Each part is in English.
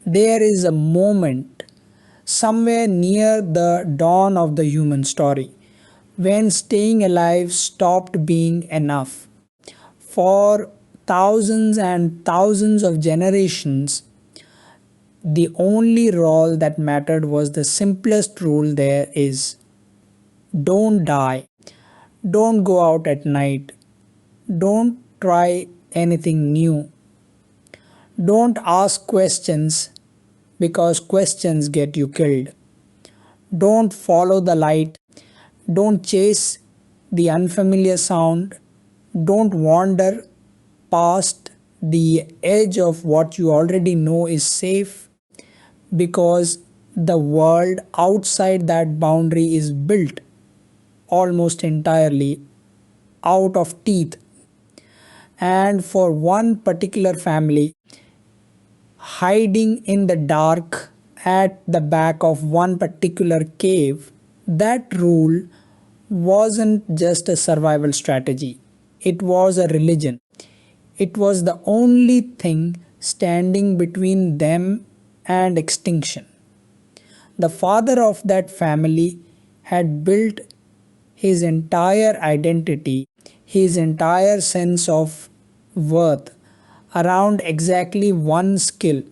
There is a moment somewhere near the dawn of the human story when staying alive stopped being enough. For thousands and thousands of generations, the only role that mattered was the simplest rule there is: don't die, don't go out at night, don't try anything new, don't ask questions because questions get you killed. Don't follow the light, don't chase the unfamiliar sound, don't wander past the edge of what you already know is safe, because the world outside that boundary is built almost entirely out of teeth. And for one particular family, hiding in the dark at the back of one particular cave, that rule wasn't just a survival strategy, it was a religion. It was the only thing standing between them and extinction. The father of that family had built his entire identity, his entire sense of worth around exactly one skill: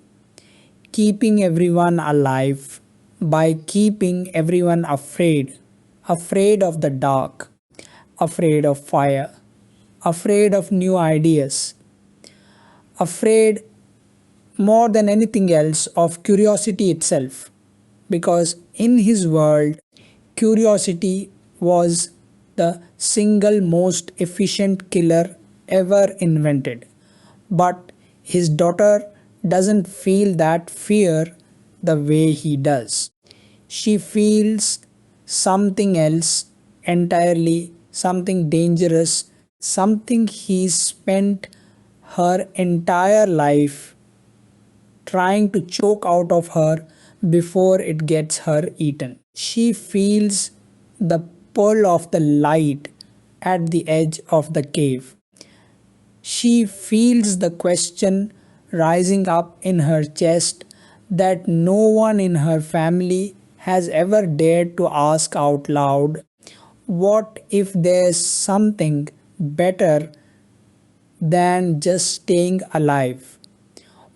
keeping everyone alive by keeping everyone afraid. Afraid of the dark, afraid of fire, afraid of new ideas, afraid more than anything else of curiosity itself. Because in his world, curiosity was the single most efficient killer ever invented. But his daughter doesn't feel that fear the way he does. She feels something else entirely, something dangerous, something he spent her entire life trying to choke out of her before it gets her eaten. She feels the pull of the light at the edge of the cave. She feels the question rising up in her chest that no one in her family has ever dared to ask out loud. What if there's something better than just staying alive?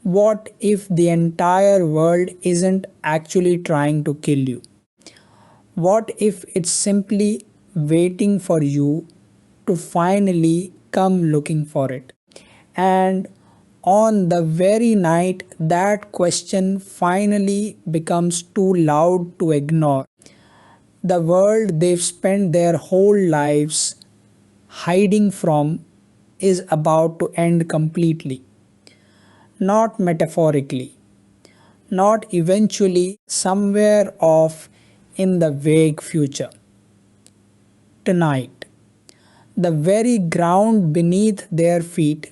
What if the entire world isn't actually trying to kill you? What if it's simply waiting for you to finally come looking for it? And on the very night that question finally becomes too loud to ignore, the world they've spent their whole lives hiding from is about to end completely. Not metaphorically, not eventually, somewhere off in the vague future. Tonight, the very ground beneath their feet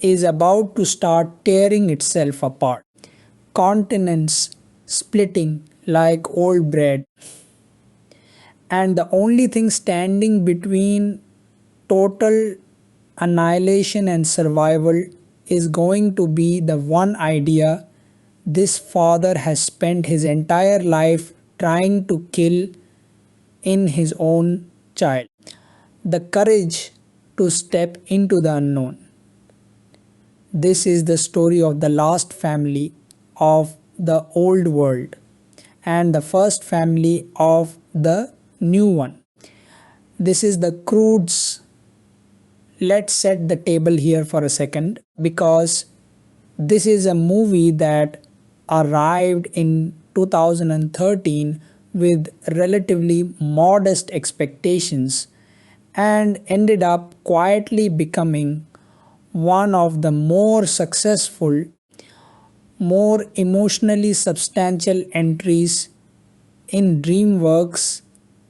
is about to start tearing itself apart. Continents splitting like old bread, and the only thing standing between total annihilation and survival is going to be the one idea this father has spent his entire life trying to kill in his own child: the courage to step into the unknown. This is the story of the last family of the old world and the first family of the new one. This is the Croods. Let's set the table here for a second, because this is a movie that arrived in 2013 with relatively modest expectations and ended up quietly becoming one of the more successful, more emotionally substantial entries in DreamWorks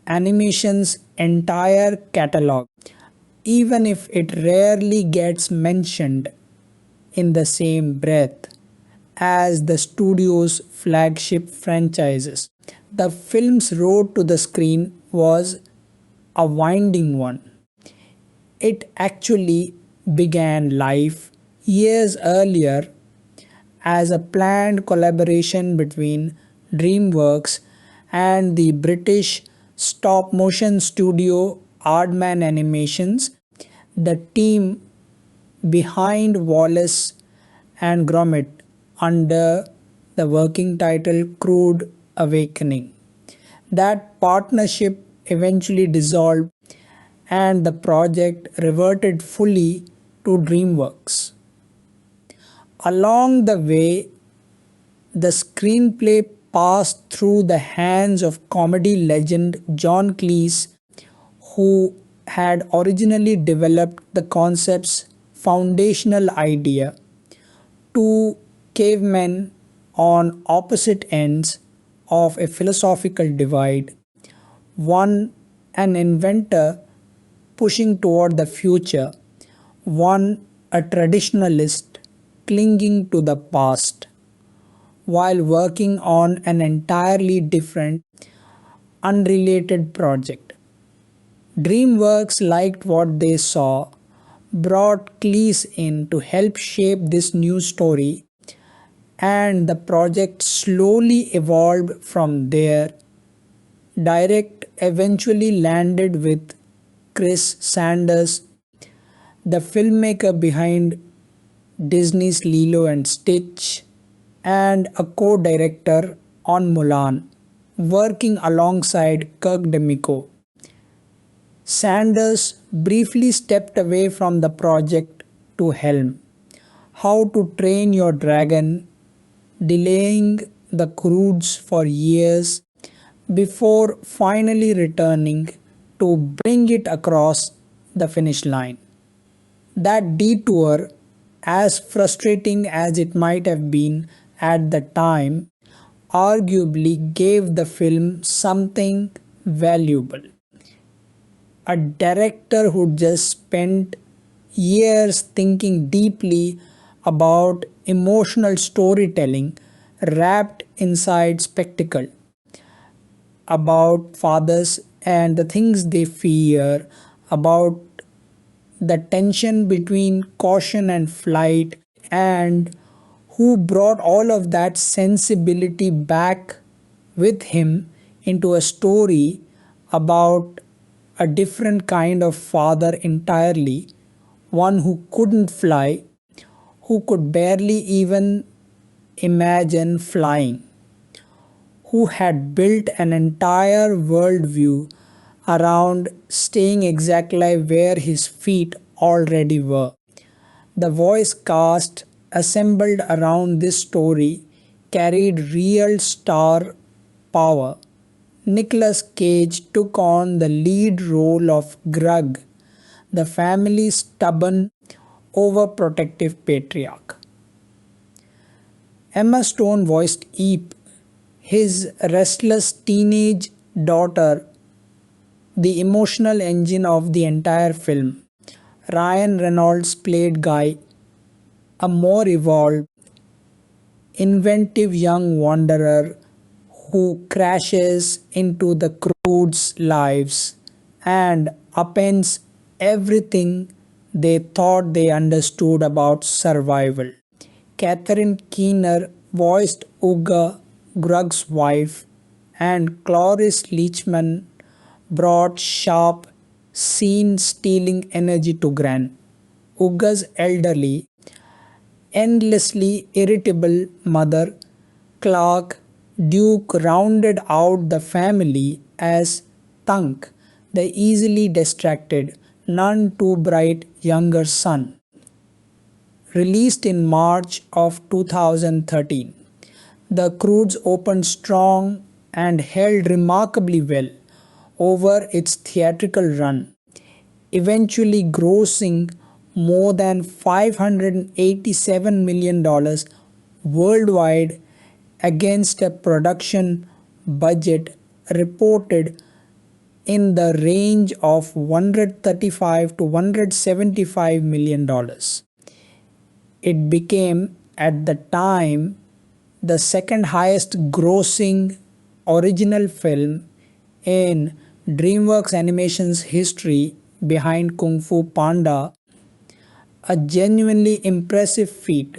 Animation's entire catalog, even if it rarely gets mentioned in the same breath as the studio's flagship franchises. The film's road to the screen was a winding one. It actually began life years earlier as a planned collaboration between DreamWorks and the British stop motion studio Aardman Animations, the team behind Wallace and Gromit, under the working title Crude Awakening. That partnership eventually dissolved and the project reverted fully to DreamWorks. Along the way, the screenplay passed through the hands of comedy legend John Cleese, who had originally developed the concept's foundational idea. Two cavemen on opposite ends of a philosophical divide, one an inventor pushing toward the future, one a traditionalist clinging to the past, while working on an entirely different, unrelated project. DreamWorks liked what they saw, brought Cleese in to help shape this new story, and the project slowly evolved from there. Direct eventually landed with Chris Sanders, the filmmaker behind Disney's Lilo and Stitch, and a co-director on Mulan, working alongside Kirk Demico. Sanders briefly stepped away from the project to helm How to Train Your Dragon, delaying the Croods for years before finally returning to bring it across the finish line. That detour, as frustrating as it might have been at the time, arguably gave the film something valuable. A director who just spent years thinking deeply about emotional storytelling wrapped inside spectacle, about fathers and the things they fear, about the tension between caution and flight, and who brought all of that sensibility back with him into a story about a different kind of father entirely, one who couldn't fly, who could barely even imagine flying, who had built an entire worldview around staying exactly where his feet already were. The voice cast assembled around this story carried real star power. Nicolas Cage took on the lead role of Grug, the family's stubborn, overprotective patriarch. Emma Stone voiced Eep, his restless teenage daughter, the emotional engine of the entire film. Ryan Reynolds played Guy, a more evolved, inventive young wanderer who crashes into the Croods' lives and upends everything they thought they understood about survival. Catherine Keener voiced Uga, Grug's wife, and Cloris Leachman brought sharp, scene-stealing energy to Gran. Uga's elderly, endlessly irritable mother, Clark Duke, rounded out the family as Tunk, the easily distracted, none too bright younger son. Released in March of 2013, the Croods opened strong and held remarkably well over its theatrical run, eventually grossing more than $587 million worldwide against a production budget reported in the range of $135 to $175 million. It became, at the time, the second highest grossing original film in DreamWorks Animation's history behind Kung Fu Panda, a genuinely impressive feat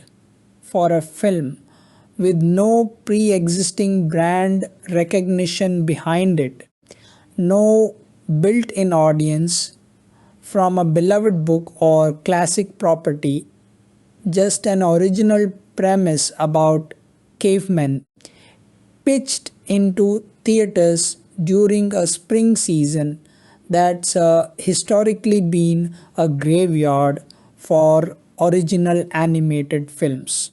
for a film with no pre-existing brand recognition behind it, no built-in audience from a beloved book or classic property, just an original premise about cavemen pitched into theaters during a spring season that's historically been a graveyard for original animated films.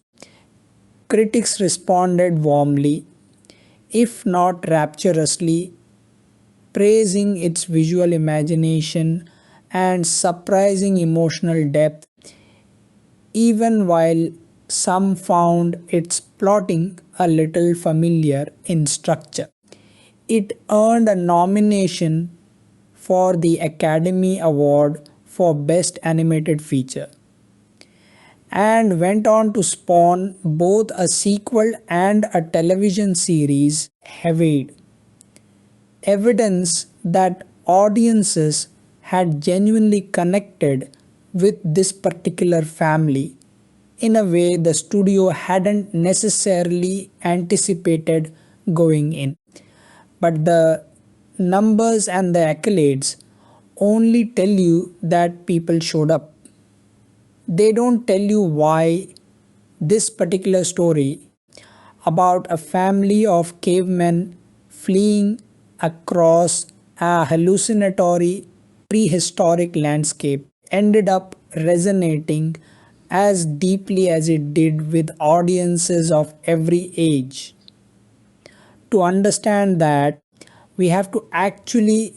Critics responded warmly, if not rapturously, praising its visual imagination and surprising emotional depth, even while some found its plotting a little familiar in structure. It earned a nomination for the Academy Award for Best Animated Feature and went on to spawn both a sequel and a television series, Heavy, evidence that audiences had genuinely connected with this particular family in a way the studio hadn't necessarily anticipated going in. But the numbers and the accolades only tell you that people showed up. They don't tell you why this particular story about a family of cavemen fleeing across a hallucinatory prehistoric landscape ended up resonating as deeply as it did with audiences of every age. To understand that, we have to actually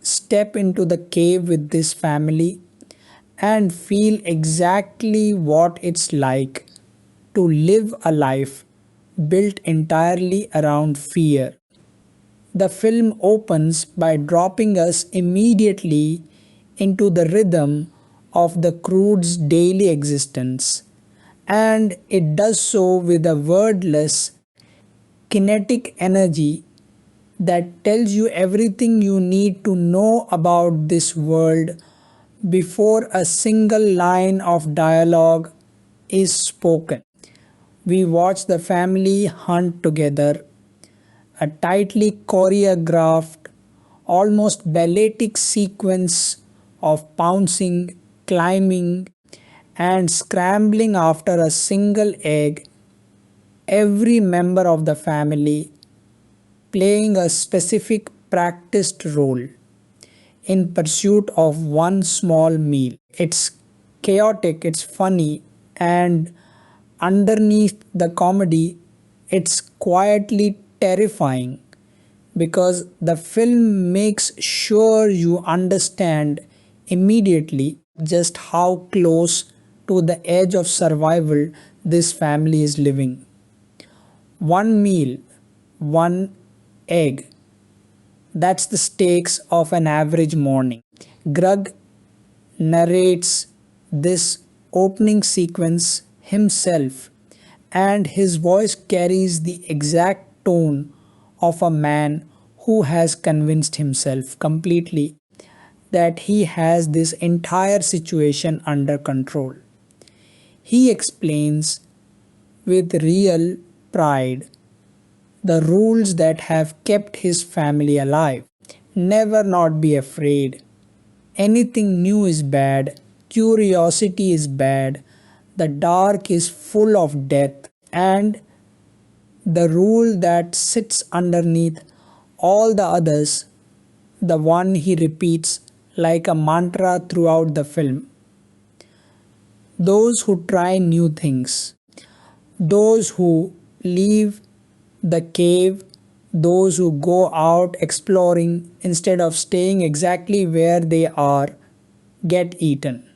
step into the cave with this family and feel exactly what it's like to live a life built entirely around fear. The film opens by dropping us immediately into the rhythm of the Croods' daily existence, and it does so with a wordless, kinetic energy that tells you everything you need to know about this world before a single line of dialogue is spoken. We watch the family hunt together, a tightly choreographed, almost balletic sequence of pouncing, climbing, and scrambling after a single egg, every member of the family playing a specific practiced role in pursuit of one small meal. It's chaotic, it's funny, and underneath the comedy, it's quietly terrifying because the film makes sure you understand immediately just how close to the edge of survival this family is living. One meal, one egg. That's the stakes of an average morning. Grug narrates this opening sequence himself, and his voice carries the exact tone of a man who has convinced himself completely that he has this entire situation under control. He explains with real pride the rules that have kept his family alive. Never not be afraid. Anything new is bad. Curiosity is bad. The dark is full of death. And the rule that sits underneath all the others, the one he repeats like a mantra throughout the film. Those who try new things, those who leave the cave, those who go out exploring instead of staying exactly where they are, get eaten.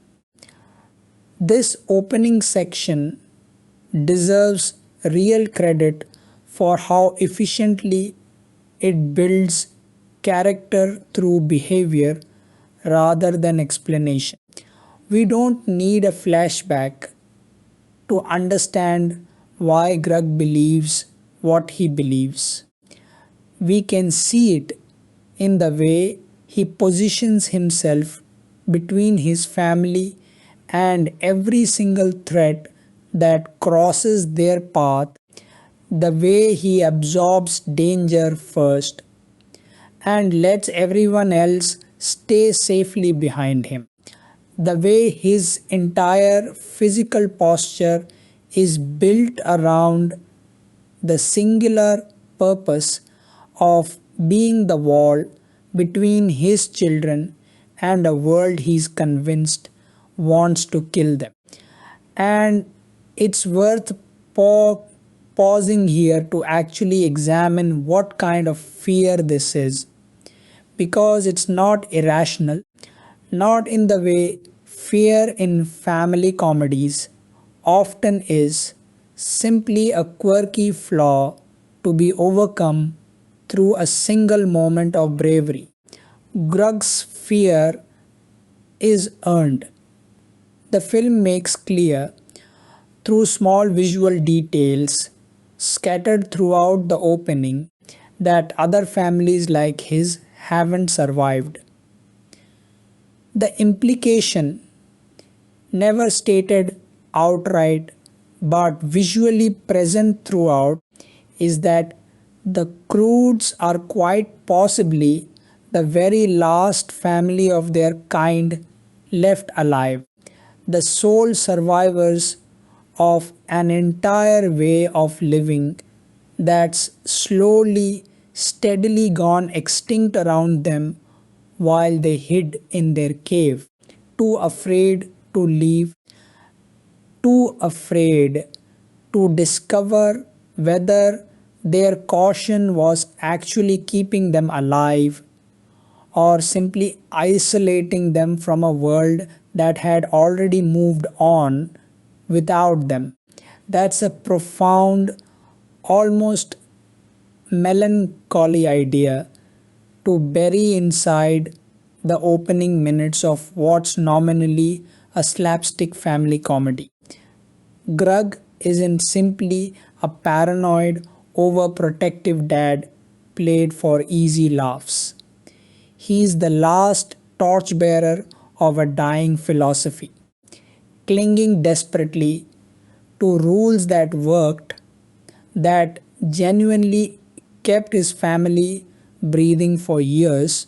This opening section deserves real credit for how efficiently it builds character through behavior rather than explanation. We don't need a flashback to understand why Grug believes what he believes. We can see it in the way he positions himself between his family and every single threat that crosses their path, the way he absorbs danger first and lets everyone else stay safely behind him, the way his entire physical posture is built around the singular purpose of being the wall between his children and a world he's convinced wants to kill them. And it's worth pausing here to actually examine what kind of fear this is, because it's not irrational, not in the way fear in family comedies often is, simply a quirky flaw to be overcome through a single moment of bravery. Grug's fear is earned. The film makes clear through small visual details scattered throughout the opening that other families like his haven't survived. The implication, never stated outright but visually present throughout, is that the Croods are quite possibly the very last family of their kind left alive, the sole survivors of an entire way of living that's slowly, steadily gone extinct around them while they hid in their cave, too afraid to leave, too afraid to discover whether their caution was actually keeping them alive or simply isolating them from a world that had already moved on without them. That's a profound, almost melancholy idea to bury inside the opening minutes of what's nominally a slapstick family comedy. Grug isn't simply a paranoid, overprotective dad played for easy laughs. He's the last torchbearer of a dying philosophy, clinging desperately to rules that worked, that genuinely kept his family breathing for years,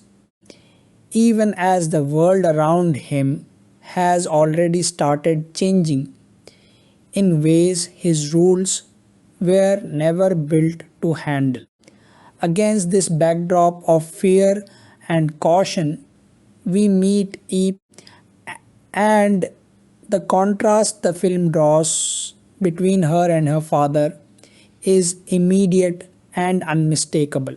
even as the world around him has already started changing in ways his rules were never built to handle. Against this backdrop of fear and caution, we meet Eve, and the contrast the film draws between her and her father is immediate and unmistakable.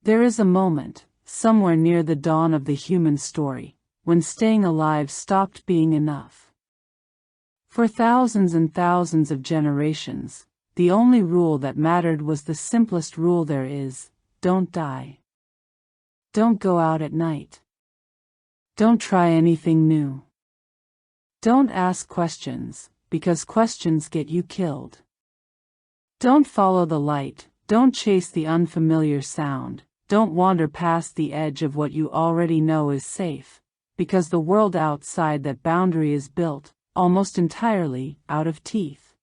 There is a moment, somewhere near the dawn of the human story, when staying alive stopped being enough. For thousands and thousands of generations, the only rule that mattered was the simplest rule there is: don't die. Don't go out at night. Don't try anything new. Don't ask questions, because questions get you killed. Don't follow the light, don't chase the unfamiliar sound, don't wander past the edge of what you already know is safe, because the world outside that boundary is built, almost entirely, out of teeth.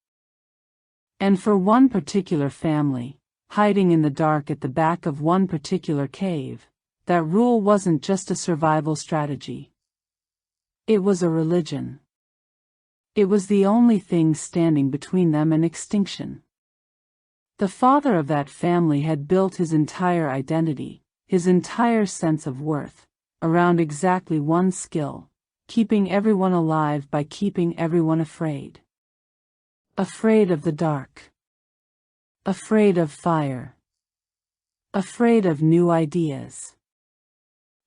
And for one particular family, hiding in the dark at the back of one particular cave, that rule wasn't just a survival strategy. It was a religion. It was the only thing standing between them and extinction. The father of that family had built his entire identity, his entire sense of worth, around exactly one skill: keeping everyone alive by keeping everyone afraid. Afraid of the dark. Afraid of fire. Afraid of new ideas.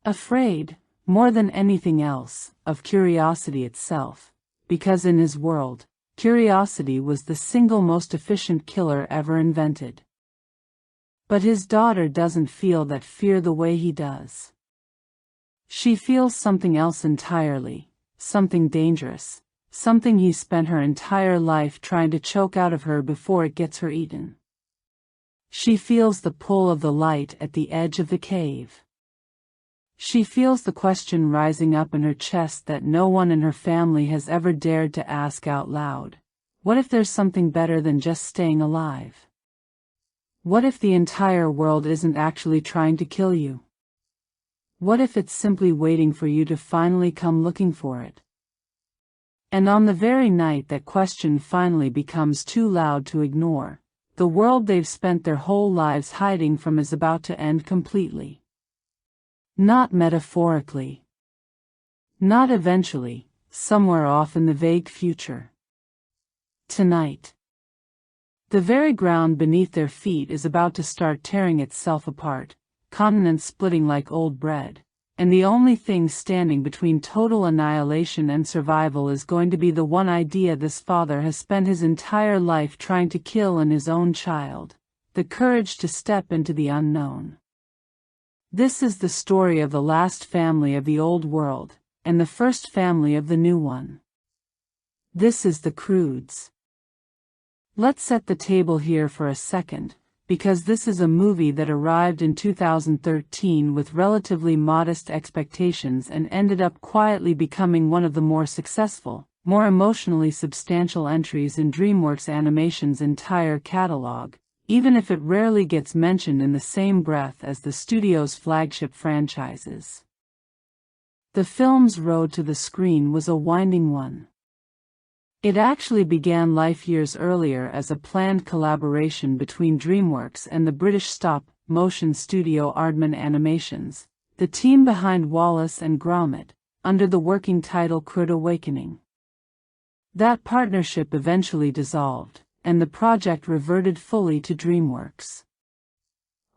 Afraid, more than anything else, of curiosity itself, because in his world, curiosity was the single most efficient killer ever invented. But his daughter doesn't feel that fear the way he does. She feels something else entirely, something dangerous, something he spent her entire life trying to choke out of her before it gets her eaten. She feels the pull of the light at the edge of the cave. She feels the question rising up in her chest that no one in her family has ever dared to ask out loud. What if there's something better than just staying alive? What if the entire world isn't actually trying to kill you? What if it's simply waiting for you to finally come looking for it? And on the very night that question finally becomes too loud to ignore, the world they've spent their whole lives hiding from is about to end completely. Not metaphorically. Not eventually, somewhere off in the vague future. Tonight. The very ground beneath their feet is about to start tearing itself apart, continents splitting like old bread, and the only thing standing between total annihilation and survival is going to be the one idea this father has spent his entire life trying to kill in his own child: the courage to step into the unknown. This is the story of the last family of the old world, and the first family of the new one. This is the Croods. Let's set the table here for a second, because this is a movie that arrived in 2013 with relatively modest expectations and ended up quietly becoming one of the more successful, more emotionally substantial entries in DreamWorks Animation's entire catalog, even if it rarely gets mentioned in the same breath as the studio's flagship franchises. The film's road to the screen was a winding one. It actually began life years earlier as a planned collaboration between DreamWorks and the British stop-motion studio Aardman Animations, the team behind Wallace and Gromit, under the working title Croods Awakening. That partnership eventually dissolved, and the project reverted fully to DreamWorks.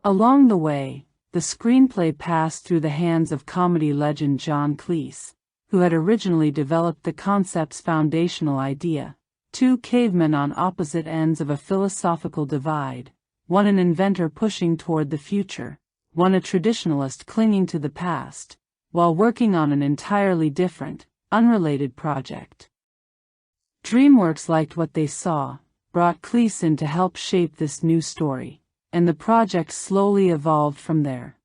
Along the way, the screenplay passed through the hands of comedy legend John Cleese, who had originally developed the concept's foundational idea: two cavemen on opposite ends of a philosophical divide, one an inventor pushing toward the future, one a traditionalist clinging to the past, while working on an entirely different, unrelated project. DreamWorks liked what they saw, brought Cleese in to help shape this new story, and the project slowly evolved from there.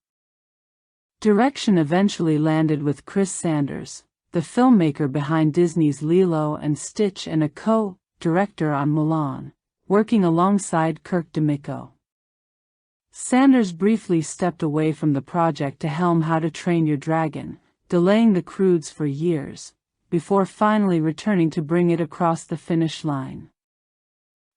Direction eventually landed with Chris Sanders, the filmmaker behind Disney's Lilo and Stitch and a co-director on Mulan, working alongside Kirk DeMicco. Sanders briefly stepped away from the project to helm How to Train Your Dragon, delaying the Croods for years, before finally returning to bring it across the finish line.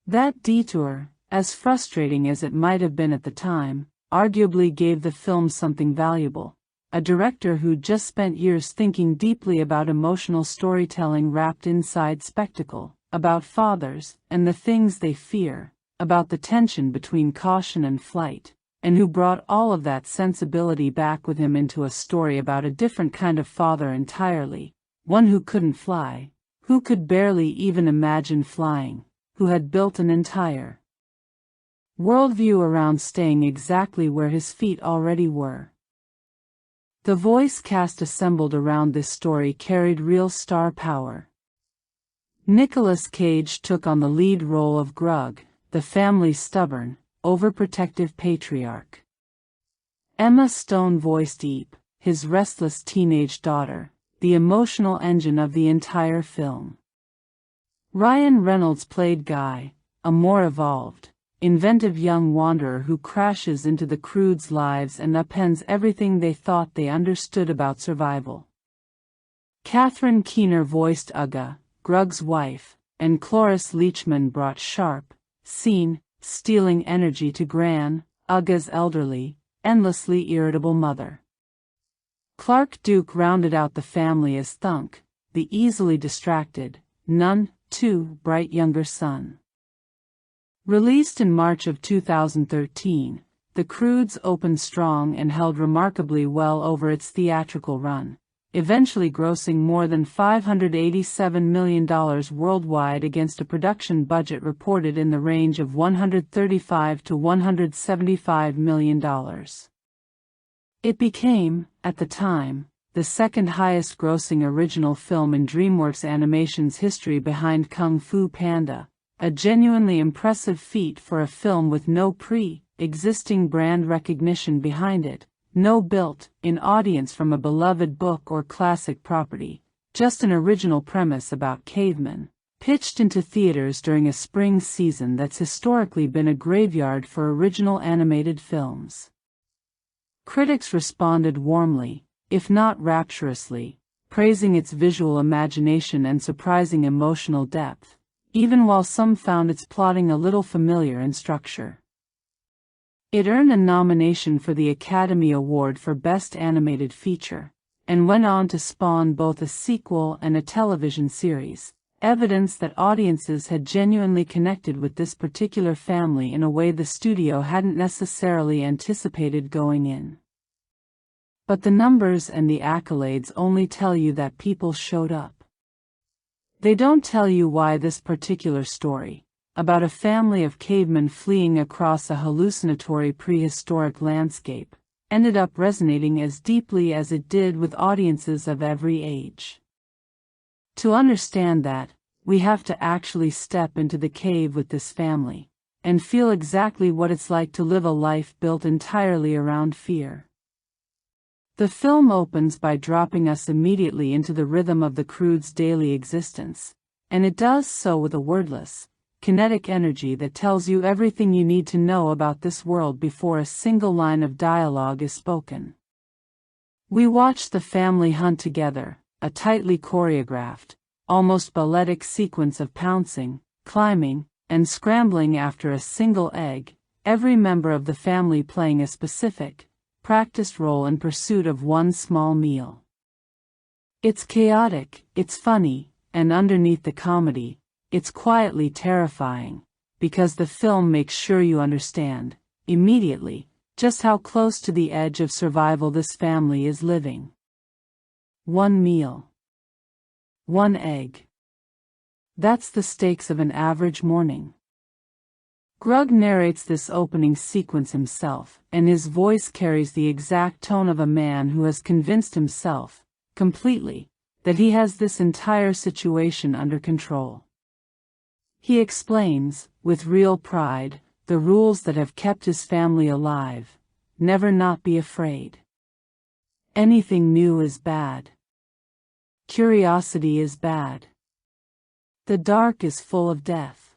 That detour, as frustrating as it might have been at the time, arguably gave the film something valuable: a director who'd just spent years thinking deeply about emotional storytelling wrapped inside spectacle, about fathers and the things they fear, about the tension between caution and flight, and who brought all of that sensibility back with him into a story about a different kind of father entirely, one who couldn't fly, who could barely even imagine flying, who had built an entire worldview around staying exactly where his feet already were. The voice cast assembled around this story carried real star power. Nicolas Cage took on the lead role of Grug, the family's stubborn, overprotective patriarch. Emma Stone voiced Eep, his restless teenage daughter, the emotional engine of the entire film. Ryan Reynolds played Guy, a more evolved, inventive young wanderer who crashes into the Croods' lives and upends everything they thought they understood about survival. Catherine Keener voiced Ugga, Grug's wife, and Cloris Leachman brought sharp, scene-stealing energy to Gran, Ugga's elderly, endlessly irritable mother. Clark Duke rounded out the family as Thunk, the easily distracted, none too bright younger son. Released in March of 2013, The Croods opened strong and held remarkably well over its theatrical run, eventually grossing more than $587 million worldwide against a production budget reported in the range of $135 to $175 million. It became, at the time, the second highest grossing original film in DreamWorks Animation's history behind Kung Fu Panda, a genuinely impressive feat for a film with no pre-existing brand recognition behind it, no built-in audience from a beloved book or classic property, just an original premise about cavemen, pitched into theaters during a spring season that's historically been a graveyard for original animated films. Critics responded warmly, if not rapturously, praising its visual imagination and surprising emotional depth, even while some found its plotting a little familiar in structure. It earned a nomination for the Academy Award for Best Animated Feature, and went on to spawn both a sequel and a television series, evidence that audiences had genuinely connected with this particular family in a way the studio hadn't necessarily anticipated going in. But the numbers and the accolades only tell you that people showed up. They don't tell you why this particular story, about a family of cavemen fleeing across a hallucinatory prehistoric landscape, ended up resonating as deeply as it did with audiences of every age. To understand that, we have to actually step into the cave with this family, and feel exactly what it's like to live a life built entirely around fear. The film opens by dropping us immediately into the rhythm of the Croods' daily existence, and it does so with a wordless, kinetic energy that tells you everything you need to know about this world before a single line of dialogue is spoken. We watch the family hunt together, a tightly choreographed, almost balletic sequence of pouncing, climbing, and scrambling after a single egg, every member of the family playing a specific, practiced role in pursuit of one small meal. It's chaotic, it's funny, and underneath the comedy, it's quietly terrifying, because the film makes sure you understand, immediately, just how close to the edge of survival this family is living. One meal. One egg. That's the stakes of an average morning. Grug narrates this opening sequence himself, and his voice carries the exact tone of a man who has convinced himself, completely, that he has this entire situation under control. He explains, with real pride, the rules that have kept his family alive: never not be afraid. Anything new is bad. Curiosity is bad. The dark is full of death.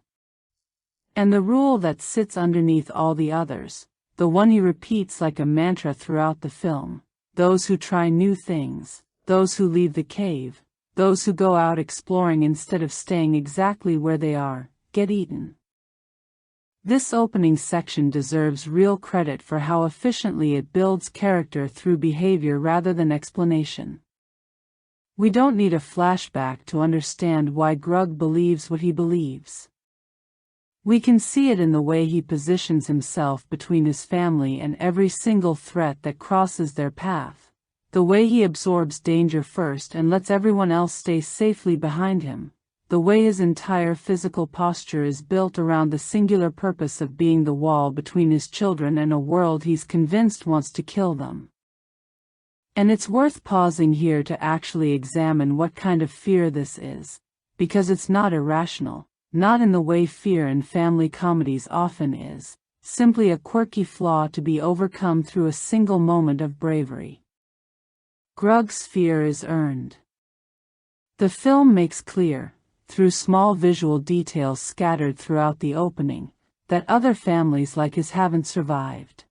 And the rule that sits underneath all the others, the one he repeats like a mantra throughout the film: those who try new things, those who leave the cave, those who go out exploring instead of staying exactly where they are, get eaten. This opening section deserves real credit for how efficiently it builds character through behavior rather than explanation. We don't need a flashback to understand why Grug believes what he believes. We can see it in the way he positions himself between his family and every single threat that crosses their path, the way he absorbs danger first and lets everyone else stay safely behind him, the way his entire physical posture is built around the singular purpose of being the wall between his children and a world he's convinced wants to kill them. And it's worth pausing here to actually examine what kind of fear this is, because it's not irrational. Not in the way fear in family comedies often is, simply a quirky flaw to be overcome through a single moment of bravery. Grug's fear is earned. The film makes clear, through small visual details scattered throughout the opening, that other families like his haven't survived.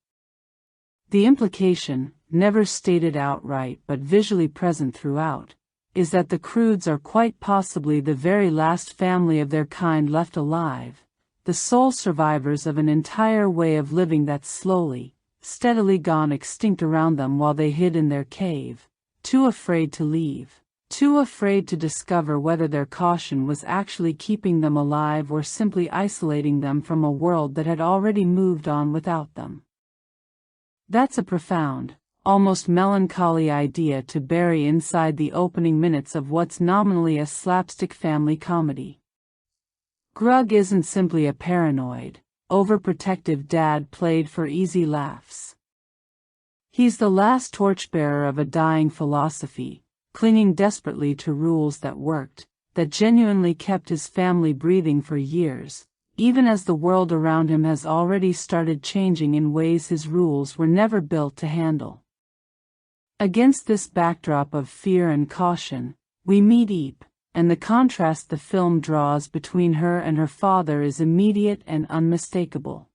The implication, never stated outright but visually present throughout, is that the Croods are quite possibly the very last family of their kind left alive, the sole survivors of an entire way of living that's slowly, steadily gone extinct around them while they hid in their cave, too afraid to leave, too afraid to discover whether their caution was actually keeping them alive or simply isolating them from a world that had already moved on without them. That's a profound, almost melancholy idea to bury inside the opening minutes of what's nominally a slapstick family comedy. Grug isn't simply a paranoid, overprotective dad played for easy laughs. He's the last torchbearer of a dying philosophy, clinging desperately to rules that worked, that genuinely kept his family breathing for years, even as the world around him has already started changing in ways his rules were never built to handle. Against this backdrop of fear and caution, we meet Eep, and the contrast the film draws between her and her father is immediate and unmistakable.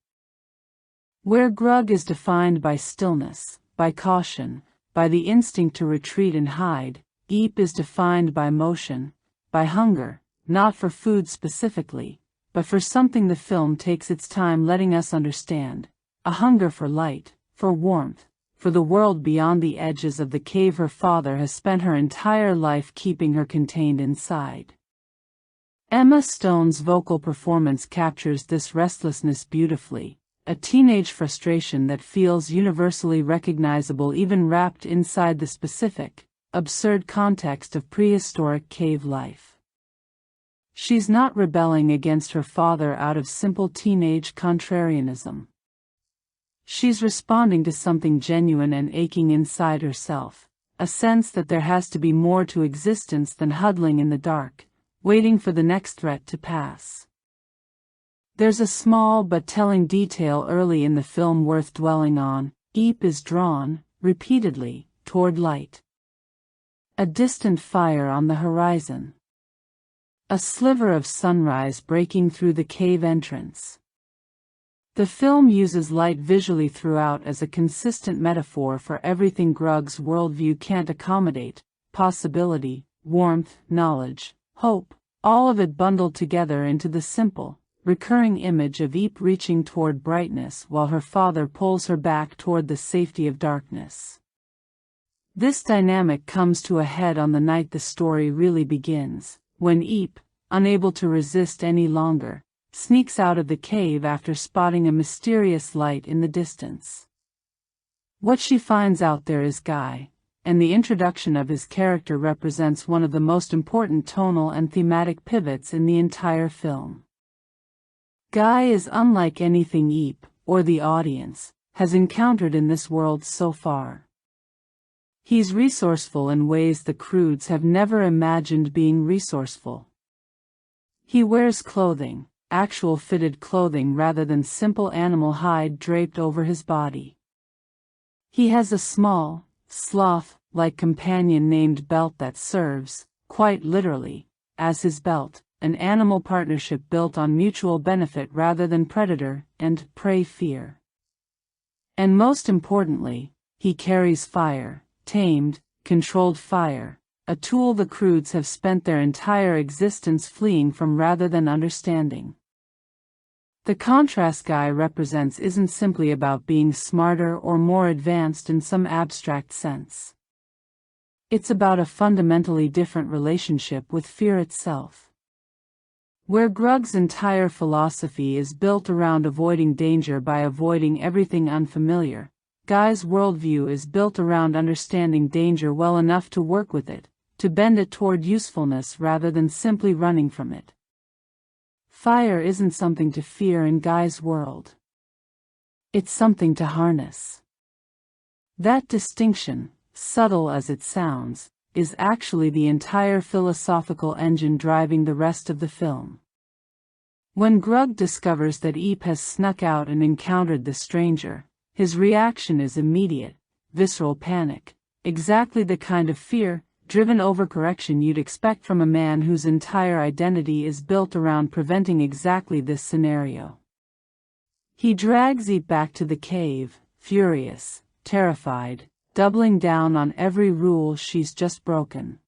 Where Grug is defined by stillness, by caution, by the instinct to retreat and hide, Eep is defined by motion, by hunger, not for food specifically, but for something the film takes its time letting us understand, a hunger for light, for warmth, for the world beyond the edges of the cave her father has spent her entire life keeping her contained inside. Emma Stone's vocal performance captures this restlessness beautifully, a teenage frustration that feels universally recognizable even wrapped inside the specific, absurd context of prehistoric cave life. She's not rebelling against her father out of simple teenage contrarianism. She's responding to something genuine and aching inside herself, a sense that there has to be more to existence than huddling in the dark, waiting for the next threat to pass. There's a small but telling detail early in the film worth dwelling on. Eep is drawn, repeatedly, toward light. A distant fire on the horizon. A sliver of sunrise breaking through the cave entrance. The film uses light visually throughout as a consistent metaphor for everything Grug's worldview can't accommodate: possibility, warmth, knowledge, hope, all of it bundled together into the simple, recurring image of Eep reaching toward brightness while her father pulls her back toward the safety of darkness. This dynamic comes to a head on the night the story really begins, when Eep, unable to resist any longer, sneaks out of the cave after spotting a mysterious light in the distance. What she finds out there is Guy, and the introduction of his character represents one of the most important tonal and thematic pivots in the entire film. Guy is unlike anything Eep, or the audience, has encountered in this world so far. He's resourceful in ways the Croods have never imagined being resourceful. He wears clothing, actual fitted clothing rather than simple animal hide draped over his body. He has a small, sloth-like companion named Belt that serves, quite literally, as his belt, an animal partnership built on mutual benefit rather than predator and prey fear. And most importantly, he carries fire, tamed, controlled fire, a tool the Croods have spent their entire existence fleeing from rather than understanding. The contrast Guy represents isn't simply about being smarter or more advanced in some abstract sense. It's about a fundamentally different relationship with fear itself. Where Grug's entire philosophy is built around avoiding danger by avoiding everything unfamiliar, Guy's worldview is built around understanding danger well enough to work with it, to bend it toward usefulness rather than simply running from it. Fire isn't something to fear in Guy's world. It's something to harness. That distinction, subtle as it sounds, is actually the entire philosophical engine driving the rest of the film. When Grug discovers that Eep has snuck out and encountered the stranger, his reaction is immediate, visceral panic, exactly the kind of fear-driven overcorrection you'd expect from a man whose entire identity is built around preventing exactly this scenario. He drags Eep back to the cave, furious, terrified, doubling down on every rule she's just broken.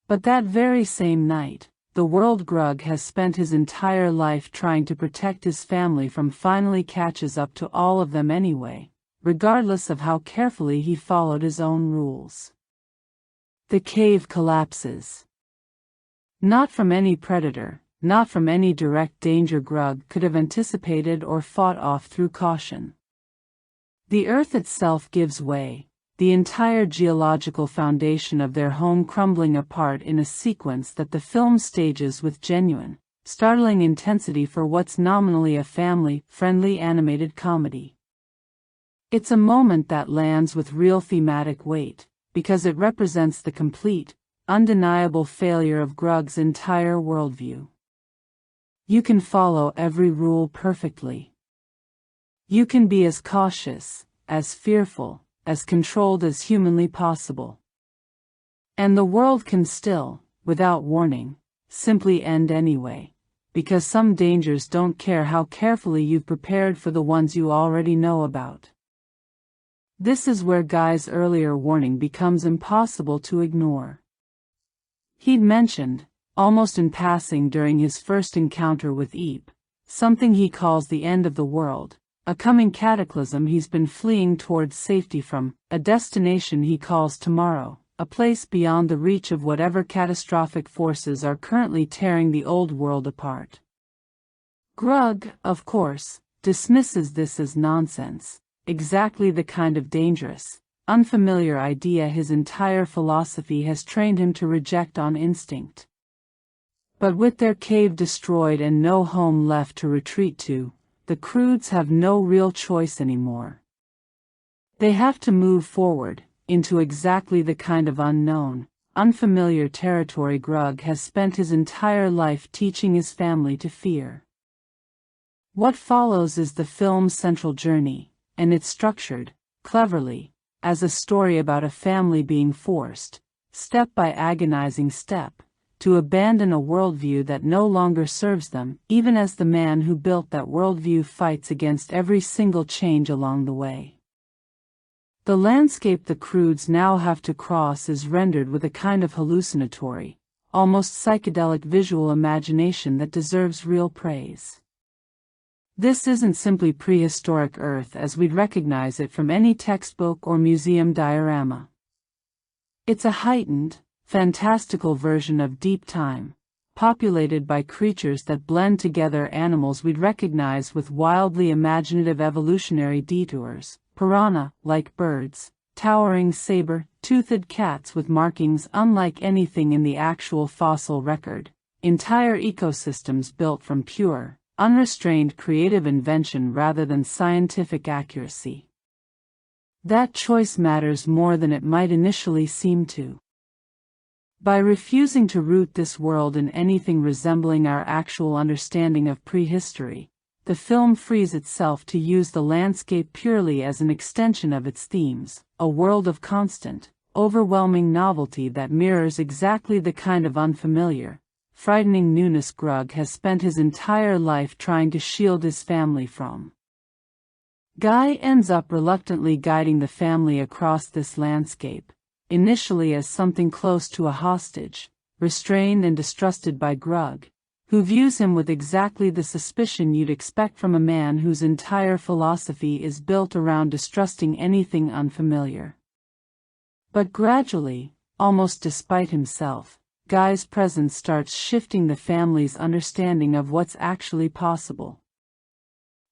But that very same night, the world Grug has spent his entire life trying to protect his family from finally catches up to all of them anyway, regardless of how carefully he followed his own rules. The cave collapses. Not from any predator, not from any direct danger Grug could have anticipated or fought off through caution. The earth itself gives way, the entire geological foundation of their home crumbling apart in a sequence that the film stages with genuine, startling intensity for what's nominally a family-friendly animated comedy. It's a moment that lands with real thematic weight, because it represents the complete, undeniable failure of Grug's entire worldview. You can follow every rule perfectly. You can be as cautious, as fearful, as controlled as humanly possible. And the world can still, without warning, simply end anyway, because some dangers don't care how carefully you've prepared for the ones you already know about. This is where Guy's earlier warning becomes impossible to ignore. He'd mentioned, almost in passing during his first encounter with Eep, something he calls the end of the world, a coming cataclysm he's been fleeing towards safety from, a destination he calls tomorrow, a place beyond the reach of whatever catastrophic forces are currently tearing the old world apart. Grug, of course, dismisses this as nonsense, exactly the kind of dangerous, unfamiliar idea his entire philosophy has trained him to reject on instinct. But with their cave destroyed and no home left to retreat to, the Croods have no real choice anymore. They have to move forward, into exactly the kind of unknown, unfamiliar territory Grug has spent his entire life teaching his family to fear. What follows is the film's central journey, and it's structured, cleverly, as a story about a family being forced, step by agonizing step, to abandon a worldview that no longer serves them, even as the man who built that worldview fights against every single change along the way. The landscape the Croods now have to cross is rendered with a kind of hallucinatory, almost psychedelic visual imagination that deserves real praise. This isn't simply prehistoric Earth as we'd recognize it from any textbook or museum diorama. It's a heightened, fantastical version of deep time, populated by creatures that blend together animals we'd recognize with wildly imaginative evolutionary detours, piranha-like birds, towering saber-toothed cats with markings unlike anything in the actual fossil record, entire ecosystems built from pure, unrestrained creative invention rather than scientific accuracy. That choice matters more than it might initially seem to. By refusing to root this world in anything resembling our actual understanding of prehistory, the film frees itself to use the landscape purely as an extension of its themes, a world of constant, overwhelming novelty that mirrors exactly the kind of unfamiliar, frightening newness Grug has spent his entire life trying to shield his family from. Guy ends up reluctantly guiding the family across this landscape, initially as something close to a hostage, restrained and distrusted by Grug, who views him with exactly the suspicion you'd expect from a man whose entire philosophy is built around distrusting anything unfamiliar. But gradually, almost despite himself, Guy's presence starts shifting the family's understanding of what's actually possible.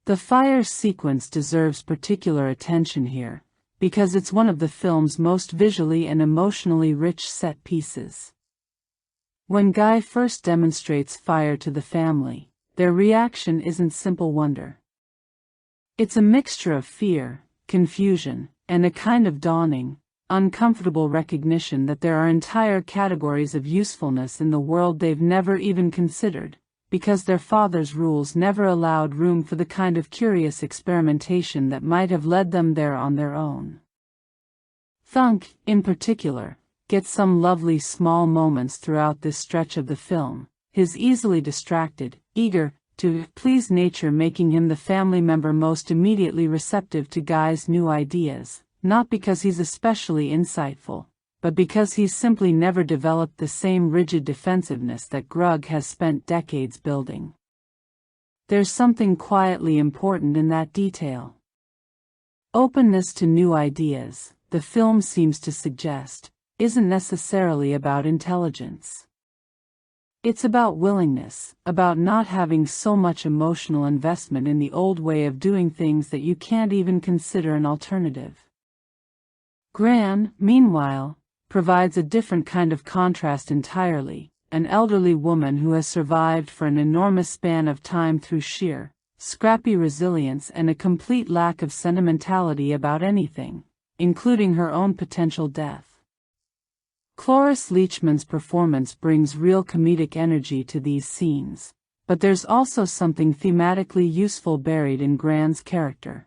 The fire sequence deserves particular attention here, because it's one of the film's most visually and emotionally rich set pieces. When Guy first demonstrates fire to the family, their reaction isn't simple wonder. It's a mixture of fear, confusion, and a kind of dawning, uncomfortable recognition that there are entire categories of usefulness in the world they've never even considered, because their father's rules never allowed room for the kind of curious experimentation that might have led them there on their own. Thunk, in particular, gets some lovely small moments throughout this stretch of the film, his easily distracted, eager to please nature making him the family member most immediately receptive to Guy's new ideas, not because he's especially insightful, but because he's simply never developed the same rigid defensiveness that Grug has spent decades building. There's something quietly important in that detail. Openness to new ideas, the film seems to suggest, isn't necessarily about intelligence. It's about willingness, about not having so much emotional investment in the old way of doing things that you can't even consider an alternative. Gran, meanwhile, provides a different kind of contrast entirely, an elderly woman who has survived for an enormous span of time through sheer, scrappy resilience and a complete lack of sentimentality about anything, including her own potential death. Cloris Leachman's performance brings real comedic energy to these scenes, but there's also something thematically useful buried in Gran's character.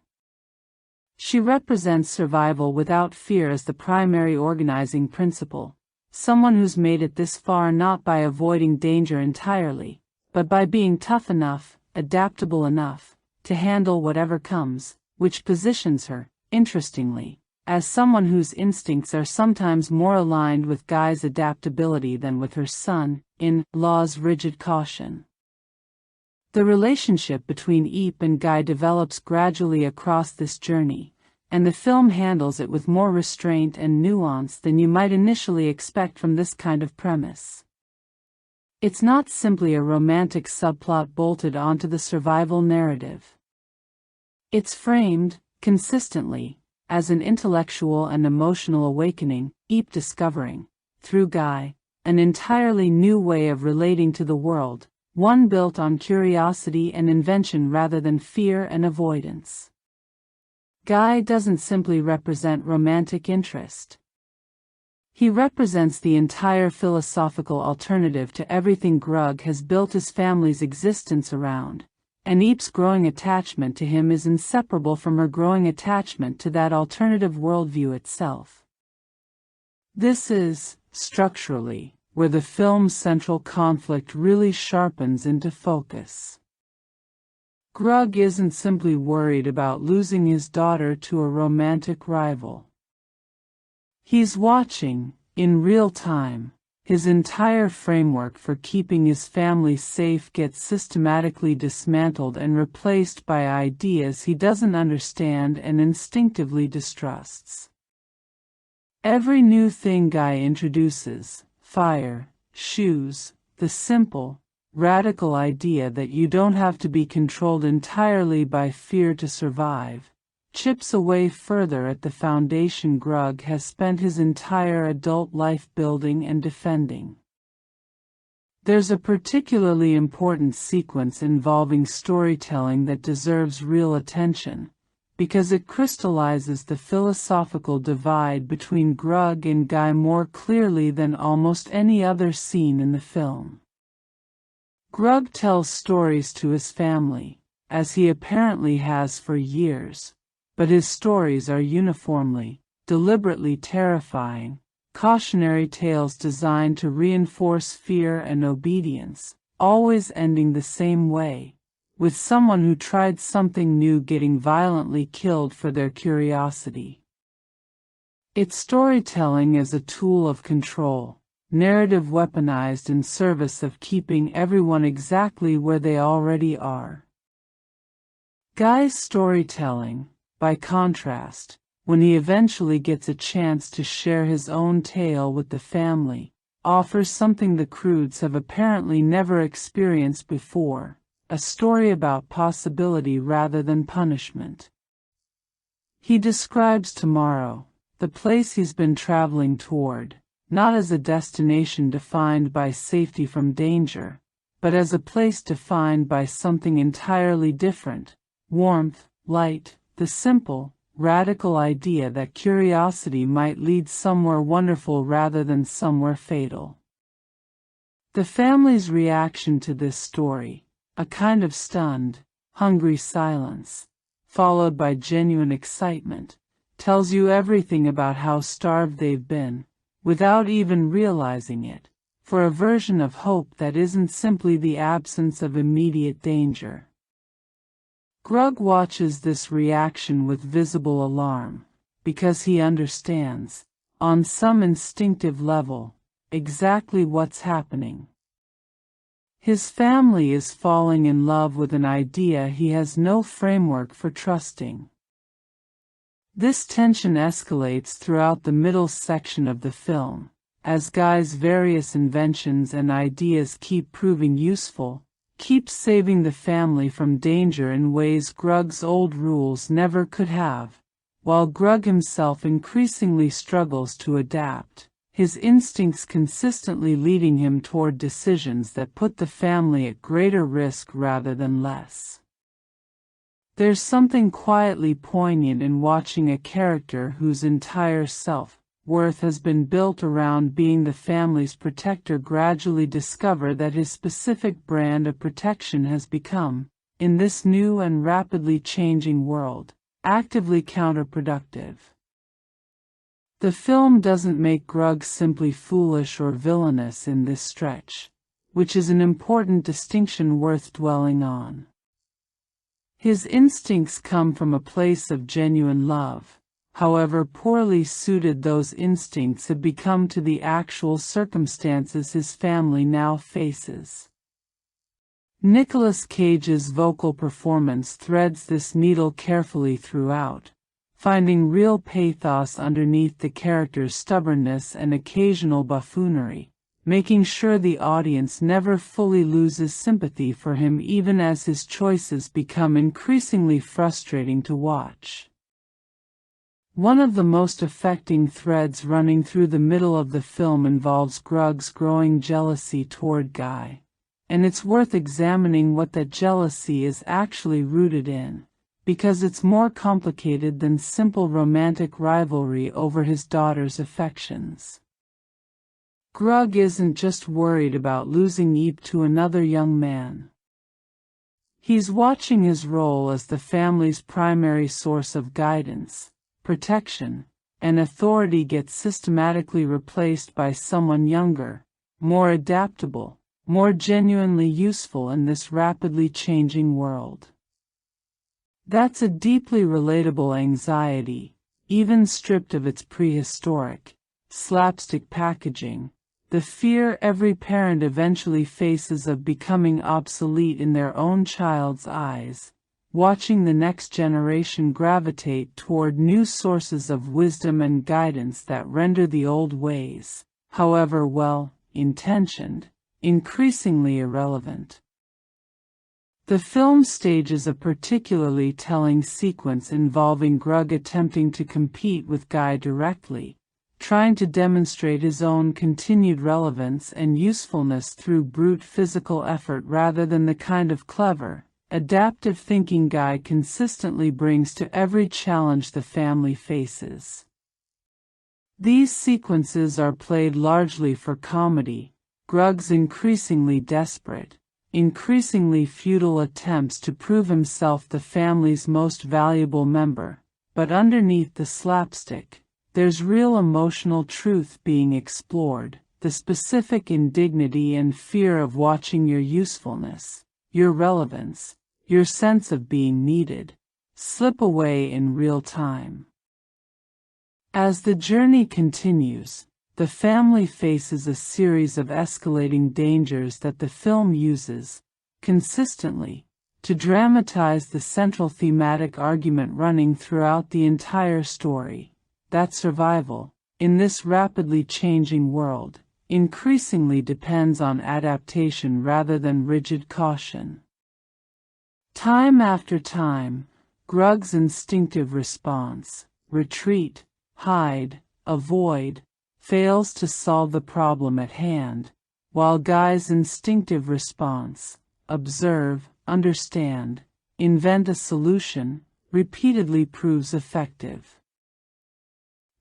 She represents survival without fear as the primary organizing principle, someone who's made it this far not by avoiding danger entirely, but by being tough enough, adaptable enough, to handle whatever comes, which positions her, interestingly, as someone whose instincts are sometimes more aligned with Guy's adaptability than with her son-in-law's rigid caution. The relationship between Eep and Guy develops gradually across this journey, and the film handles it with more restraint and nuance than you might initially expect from this kind of premise. It's not simply a romantic subplot bolted onto the survival narrative. It's framed, consistently, as an intellectual and emotional awakening, Eep discovering, through Guy, an entirely new way of relating to the world, one built on curiosity and invention rather than fear and avoidance. Guy doesn't simply represent romantic interest. He represents the entire philosophical alternative to everything Grug has built his family's existence around, and Eep's growing attachment to him is inseparable from her growing attachment to that alternative worldview itself. This is, structurally, where the film's central conflict really sharpens into focus. Grug isn't simply worried about losing his daughter to a romantic rival. He's watching, in real time, his entire framework for keeping his family safe get systematically dismantled and replaced by ideas he doesn't understand and instinctively distrusts. Every new thing Guy introduces, fire, shoes, the simple, radical idea that you don't have to be controlled entirely by fear to survive, chips away further at the foundation Grug has spent his entire adult life building and defending. There's a particularly important sequence involving storytelling that deserves real attention, because it crystallizes the philosophical divide between Grug and Guy more clearly than almost any other scene in the film. Grug tells stories to his family, as he apparently has for years, but his stories are uniformly, deliberately terrifying, cautionary tales designed to reinforce fear and obedience, always ending the same way, with someone who tried something new getting violently killed for their curiosity. It's storytelling as a tool of control, narrative weaponized in service of keeping everyone exactly where they already are. Guy's storytelling, by contrast, when he eventually gets a chance to share his own tale with the family, offers something the Croods have apparently never experienced before, a story about possibility rather than punishment. He describes tomorrow, the place he's been traveling toward, not as a destination defined by safety from danger, but as a place defined by something entirely different, warmth, light, the simple, radical idea that curiosity might lead somewhere wonderful rather than somewhere fatal. The family's reaction to this story, a kind of stunned, hungry silence, followed by genuine excitement, tells you everything about how starved they've been, without even realizing it, for a version of hope that isn't simply the absence of immediate danger. Grug watches this reaction with visible alarm, because he understands, on some instinctive level, exactly what's happening. His family is falling in love with an idea he has no framework for trusting. This tension escalates throughout the middle section of the film, as Guy's various inventions and ideas keep proving useful, keep saving the family from danger in ways Grug's old rules never could have, while Grug himself increasingly struggles to adapt, his instincts consistently leading him toward decisions that put the family at greater risk rather than less. There's something quietly poignant in watching a character whose entire self-worth has been built around being the family's protector gradually discover that his specific brand of protection has become, in this new and rapidly changing world, actively counterproductive. The film doesn't make Grug simply foolish or villainous in this stretch, which is an important distinction worth dwelling on. His instincts come from a place of genuine love. However poorly suited those instincts have become to the actual circumstances his family now faces. Nicolas Cage's vocal performance threads this needle carefully throughout, finding real pathos underneath the character's stubbornness and occasional buffoonery, making sure the audience never fully loses sympathy for him even as his choices become increasingly frustrating to watch. One of the most affecting threads running through the middle of the film involves Grug's growing jealousy toward Guy, and it's worth examining what that jealousy is actually rooted in, because it's more complicated than simple romantic rivalry over his daughter's affections. Grug isn't just worried about losing Eep to another young man. He's watching his role as the family's primary source of guidance, protection, and authority get systematically replaced by someone younger, more adaptable, more genuinely useful in this rapidly changing world. That's a deeply relatable anxiety, even stripped of its prehistoric, slapstick packaging, the fear every parent eventually faces of becoming obsolete in their own child's eyes, watching the next generation gravitate toward new sources of wisdom and guidance that render the old ways, however well-intentioned, increasingly irrelevant. The film stages a particularly telling sequence involving Grug attempting to compete with Guy directly, trying to demonstrate his own continued relevance and usefulness through brute physical effort rather than the kind of clever, adaptive thinking Guy consistently brings to every challenge the family faces. These sequences are played largely for comedy, Grug's increasingly desperate, increasingly futile attempts to prove himself the family's most valuable member, but underneath the slapstick, there's real emotional truth being explored, the specific indignity and fear of watching your usefulness, your relevance, your sense of being needed, slip away in real time. As the journey continues, the family faces a series of escalating dangers that the film uses, consistently, to dramatize the central thematic argument running throughout the entire story, that survival, in this rapidly changing world, increasingly depends on adaptation rather than rigid caution. Time after time, Grug's instinctive response, retreat, hide, avoid, fails to solve the problem at hand, while Guy's instinctive response, observe, understand, invent a solution, repeatedly proves effective.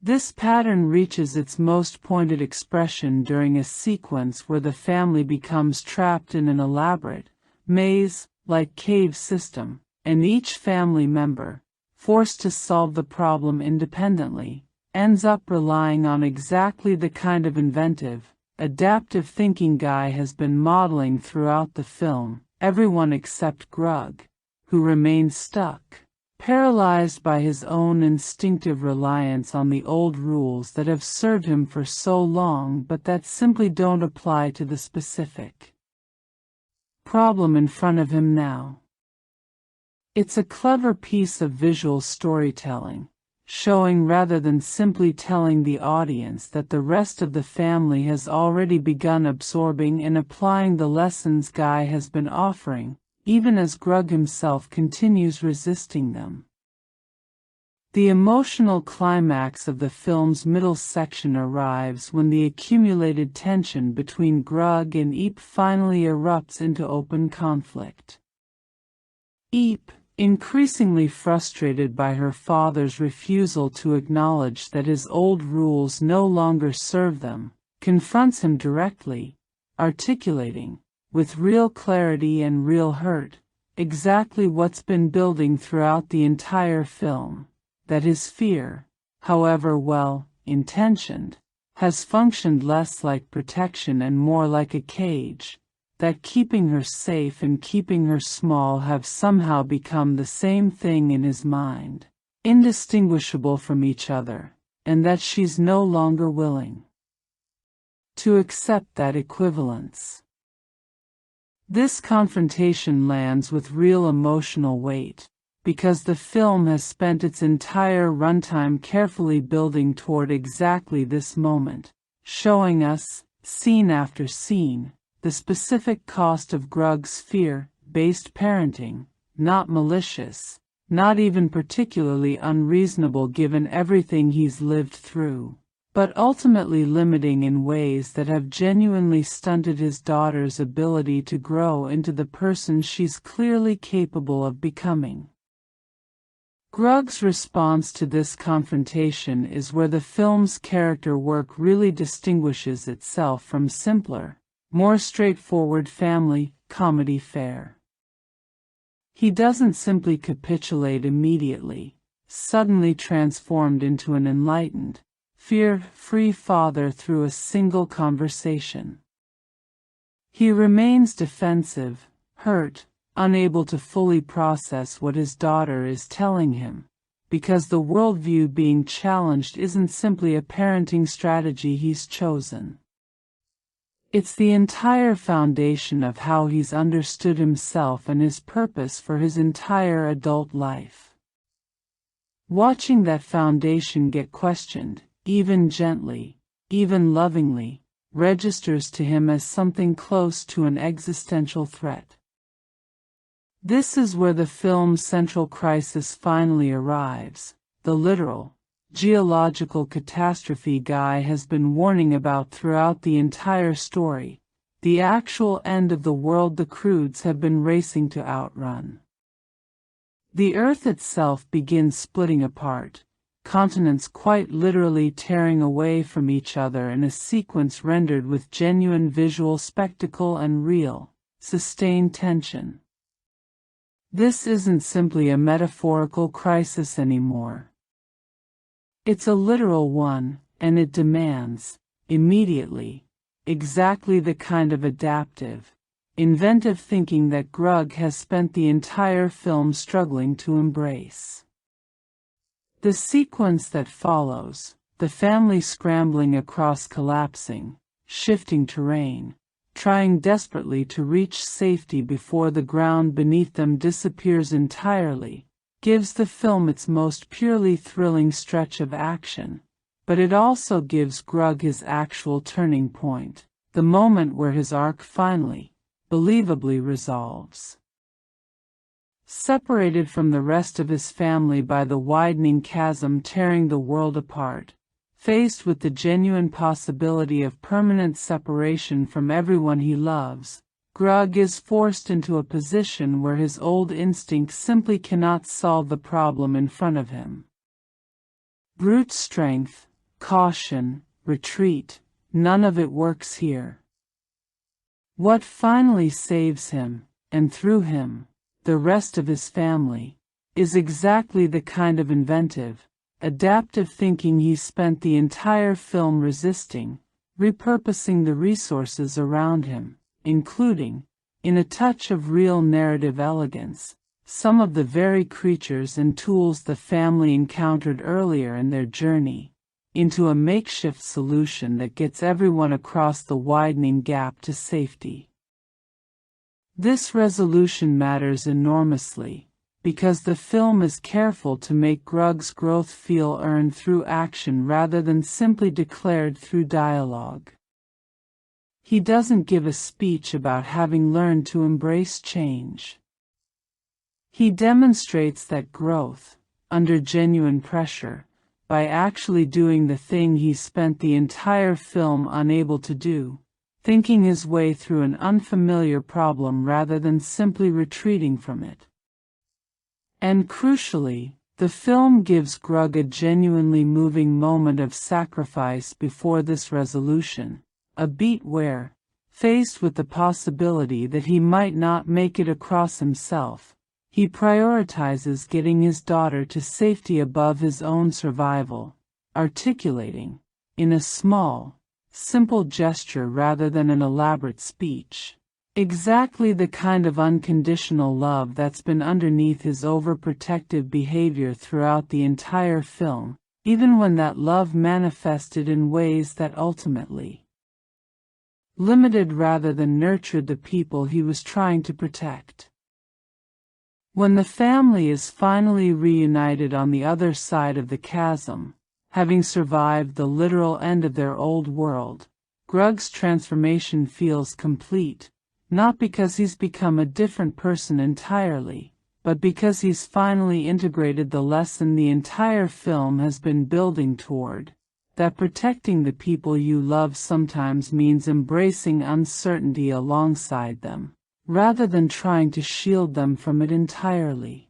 This pattern reaches its most pointed expression during a sequence where the family becomes trapped in an elaborate, maze-like cave system, and each family member, forced to solve the problem independently, ends up relying on exactly the kind of inventive, adaptive thinking Guy has been modeling throughout the film, everyone except Grug, who remains stuck, paralyzed by his own instinctive reliance on the old rules that have served him for so long but that simply don't apply to the specific problem in front of him now. It's a clever piece of visual storytelling, showing rather than simply telling the audience that the rest of the family has already begun absorbing and applying the lessons Guy has been offering, even as Grug himself continues resisting them. The emotional climax of the film's middle section arrives when the accumulated tension between Grug and Eep finally erupts into open conflict. Eep, increasingly frustrated by her father's refusal to acknowledge that his old rules no longer serve them, confronts him directly, articulating, with real clarity and real hurt, exactly what's been building throughout the entire film, that his fear, however well intentioned, has functioned less like protection and more like a cage, that keeping her safe and keeping her small have somehow become the same thing in his mind, indistinguishable from each other, and that she's no longer willing to accept that equivalence. This confrontation lands with real emotional weight, because the film has spent its entire runtime carefully building toward exactly this moment, showing us, scene after scene, the specific cost of Grug's fear-based parenting, not malicious, not even particularly unreasonable given everything he's lived through, but ultimately limiting in ways that have genuinely stunted his daughter's ability to grow into the person she's clearly capable of becoming. Grug's response to this confrontation is where the film's character work really distinguishes itself from simpler, more straightforward family comedy fare. He doesn't simply capitulate immediately, suddenly transformed into an enlightened, fear-free father through a single conversation. He remains defensive, hurt, unable to fully process what his daughter is telling him, because the worldview being challenged isn't simply a parenting strategy he's chosen. It's the entire foundation of how he's understood himself and his purpose for his entire adult life. Watching that foundation get questioned, even gently, even lovingly, registers to him as something close to an existential threat. This is where the film's central crisis finally arrives, the literal, geological catastrophe Guy has been warning about throughout the entire story, the actual end of the world the Croods have been racing to outrun. The Earth itself begins splitting apart, continents quite literally tearing away from each other in a sequence rendered with genuine visual spectacle and real, sustained tension. This isn't simply a metaphorical crisis anymore. It's a literal one, and it demands, immediately, exactly the kind of adaptive, inventive thinking that Grug has spent the entire film struggling to embrace. The sequence that follows, the family scrambling across collapsing, shifting terrain, trying desperately to reach safety before the ground beneath them disappears entirely, gives the film its most purely thrilling stretch of action, but it also gives Grug his actual turning point, the moment where his arc finally, believably resolves. Separated from the rest of his family by the widening chasm tearing the world apart, faced with the genuine possibility of permanent separation from everyone he loves, Grug is forced into a position where his old instincts simply cannot solve the problem in front of him. Brute strength, caution, retreat, none of it works here. What finally saves him, and through him, the rest of his family, is exactly the kind of inventive, adaptive thinking he's spent the entire film resisting, repurposing the resources around him, including, in a touch of real narrative elegance, some of the very creatures and tools the family encountered earlier in their journey, into a makeshift solution that gets everyone across the widening gap to safety. This resolution matters enormously, because the film is careful to make Grug's growth feel earned through action rather than simply declared through dialogue. He doesn't give a speech about having learned to embrace change. He demonstrates that growth, under genuine pressure, by actually doing the thing he spent the entire film unable to do, thinking his way through an unfamiliar problem rather than simply retreating from it. And crucially, the film gives Grug a genuinely moving moment of sacrifice before this resolution, a beat where, faced with the possibility that he might not make it across himself, he prioritizes getting his daughter to safety above his own survival, articulating, in a small, simple gesture rather than an elaborate speech, exactly the kind of unconditional love that's been underneath his overprotective behavior throughout the entire film, even when that love manifested in ways that ultimately limited rather than nurtured the people he was trying to protect. When the family is finally reunited on the other side of the chasm, having survived the literal end of their old world, Grug's transformation feels complete, not because he's become a different person entirely, but because he's finally integrated the lesson the entire film has been building toward, that protecting the people you love sometimes means embracing uncertainty alongside them, rather than trying to shield them from it entirely.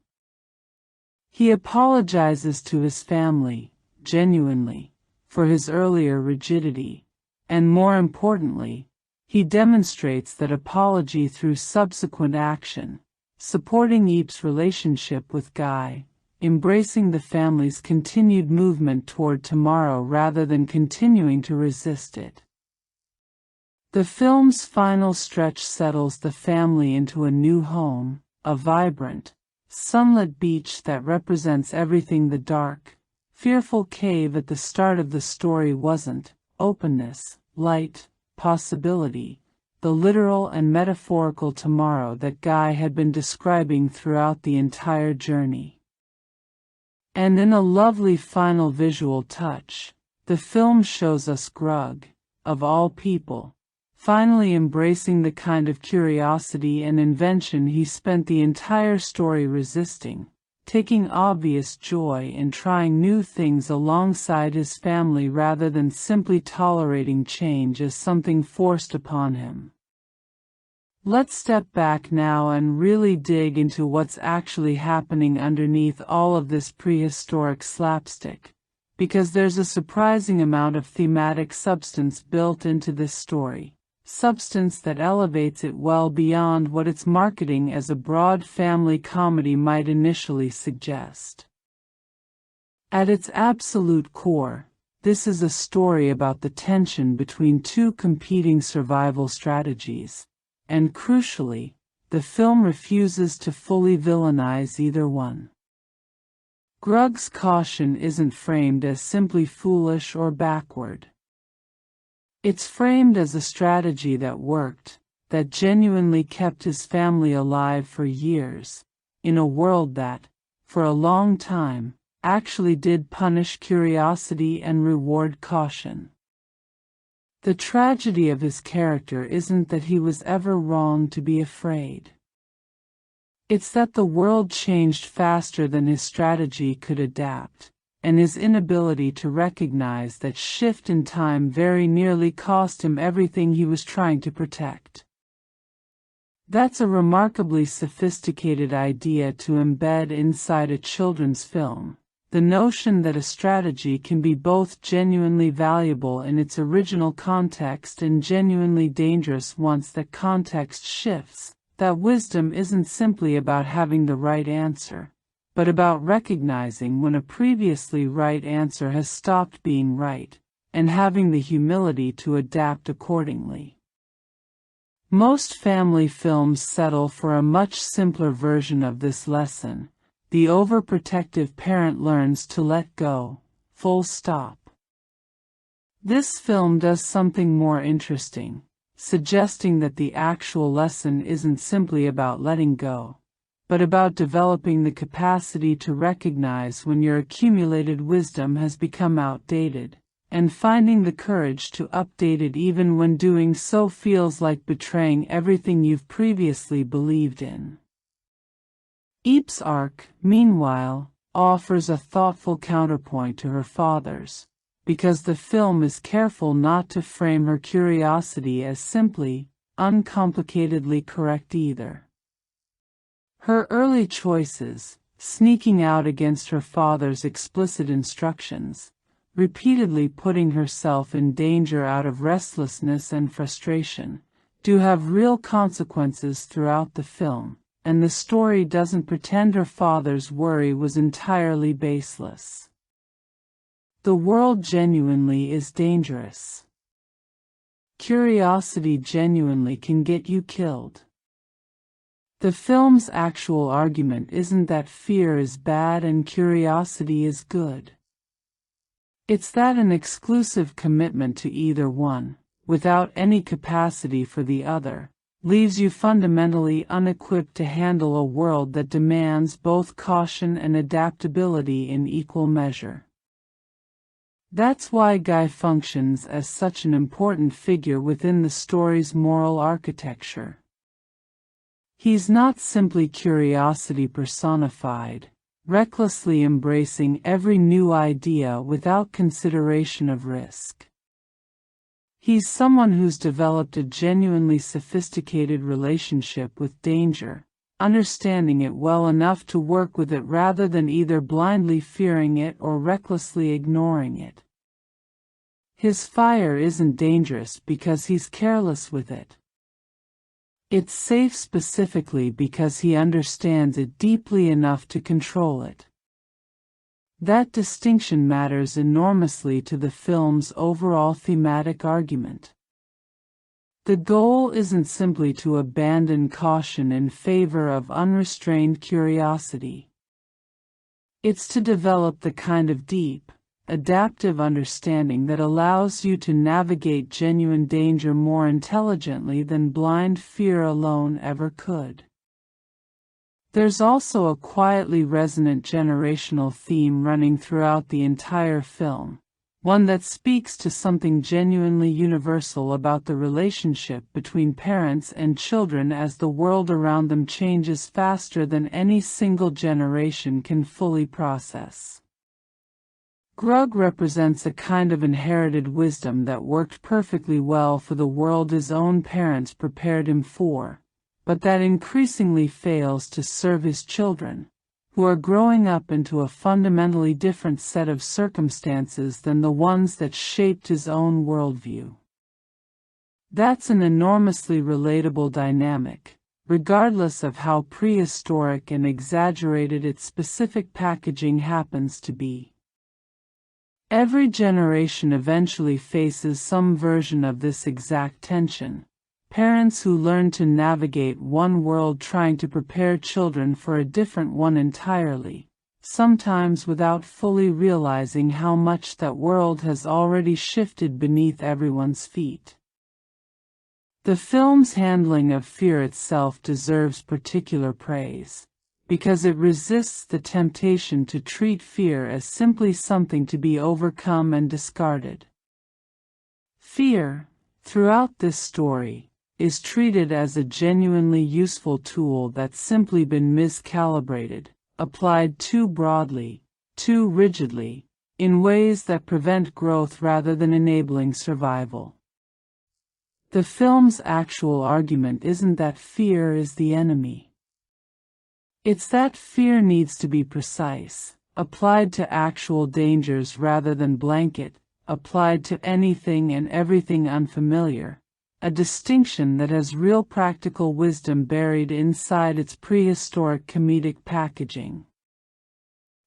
He apologizes to his family, genuinely, for his earlier rigidity, and more importantly, he demonstrates that apology through subsequent action, supporting Eep's relationship with Guy, embracing the family's continued movement toward tomorrow rather than continuing to resist it. The film's final stretch settles the family into a new home, a vibrant, sunlit beach that represents everything the dark, fearful cave at the start of the story wasn't: openness, light, possibility, the literal and metaphorical tomorrow that Guy had been describing throughout the entire journey. And in a lovely final visual touch, the film shows us Grug, of all people, finally embracing the kind of curiosity and invention he spent the entire story resisting, taking obvious joy in trying new things alongside his family rather than simply tolerating change as something forced upon him. Let's step back now and really dig into what's actually happening underneath all of this prehistoric slapstick, because there's a surprising amount of thematic substance built into this story, substance that elevates it well beyond what its marketing as a broad family comedy might initially suggest. At its absolute core, this is a story about the tension between two competing survival strategies, and crucially, the film refuses to fully villainize either one. Grug's caution isn't framed as simply foolish or backward. It's framed as a strategy that worked, that genuinely kept his family alive for years, in a world that, for a long time, actually did punish curiosity and reward caution. The tragedy of his character isn't that he was ever wrong to be afraid. It's that the world changed faster than his strategy could adapt, and his inability to recognize that shift in time very nearly cost him everything he was trying to protect. That's a remarkably sophisticated idea to embed inside a children's film. The notion that a strategy can be both genuinely valuable in its original context and genuinely dangerous once that context shifts, that wisdom isn't simply about having the right answer, but about recognizing when a previously right answer has stopped being right, and having the humility to adapt accordingly. Most family films settle for a much simpler version of this lesson. The overprotective parent learns to let go, full stop. This film does something more interesting, suggesting that the actual lesson isn't simply about letting go, but about developing the capacity to recognize when your accumulated wisdom has become outdated, and finding the courage to update it even when doing so feels like betraying everything you've previously believed in. Eep's arc, meanwhile, offers a thoughtful counterpoint to her father's, because the film is careful not to frame her curiosity as simply, uncomplicatedly correct either. Her early choices, sneaking out against her father's explicit instructions, repeatedly putting herself in danger out of restlessness and frustration, do have real consequences throughout the film. And the story doesn't pretend her father's worry was entirely baseless. The world genuinely is dangerous. Curiosity genuinely can get you killed. The film's actual argument isn't that fear is bad and curiosity is good. It's that an exclusive commitment to either one, without any capacity for the other, leaves you fundamentally unequipped to handle a world that demands both caution and adaptability in equal measure. That's why Guy functions as such an important figure within the story's moral architecture. He's not simply curiosity personified, recklessly embracing every new idea without consideration of risk. He's someone who's developed a genuinely sophisticated relationship with danger, understanding it well enough to work with it rather than either blindly fearing it or recklessly ignoring it. His fire isn't dangerous because he's careless with it. It's safe specifically because he understands it deeply enough to control it. That distinction matters enormously to the film's overall thematic argument. The goal isn't simply to abandon caution in favor of unrestrained curiosity. It's to develop the kind of deep, adaptive understanding that allows you to navigate genuine danger more intelligently than blind fear alone ever could. There's also a quietly resonant generational theme running throughout the entire film, one that speaks to something genuinely universal about the relationship between parents and children as the world around them changes faster than any single generation can fully process. Grug represents a kind of inherited wisdom that worked perfectly well for the world his own parents prepared him for, but that increasingly fails to serve his children, who are growing up into a fundamentally different set of circumstances than the ones that shaped his own worldview. That's an enormously relatable dynamic, regardless of how prehistoric and exaggerated its specific packaging happens to be. Every generation eventually faces some version of this exact tension. Parents who learn to navigate one world trying to prepare children for a different one entirely, sometimes without fully realizing how much that world has already shifted beneath everyone's feet. The film's handling of fear itself deserves particular praise, because it resists the temptation to treat fear as simply something to be overcome and discarded. Fear, throughout this story, is treated as a genuinely useful tool that's simply been miscalibrated, applied too broadly, too rigidly, in ways that prevent growth rather than enabling survival. The film's actual argument isn't that fear is the enemy. It's that fear needs to be precise, applied to actual dangers rather than blanket, applied to anything and everything unfamiliar, a distinction that has real practical wisdom buried inside its prehistoric comedic packaging.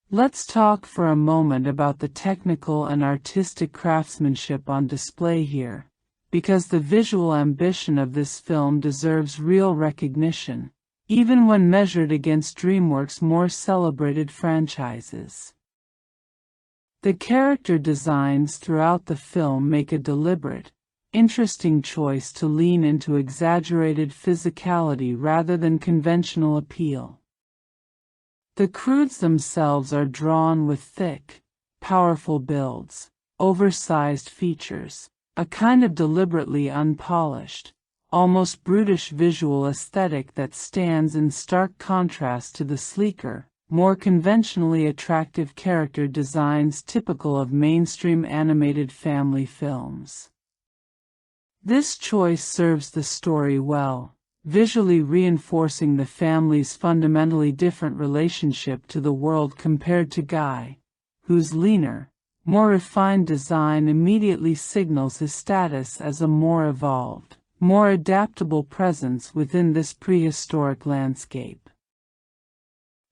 Let's talk for a moment about the technical and artistic craftsmanship on display here, because the visual ambition of this film deserves real recognition, even when measured against DreamWorks' more celebrated franchises. The character designs throughout the film make a deliberate, interesting choice to lean into exaggerated physicality rather than conventional appeal. The Croods themselves are drawn with thick, powerful builds, oversized features, a kind of deliberately unpolished, almost brutish visual aesthetic that stands in stark contrast to the sleeker, more conventionally attractive character designs typical of mainstream animated family films. This choice serves the story well, visually reinforcing the family's fundamentally different relationship to the world compared to Guy, whose leaner, more refined design immediately signals his status as a more evolved, more adaptable presence within this prehistoric landscape.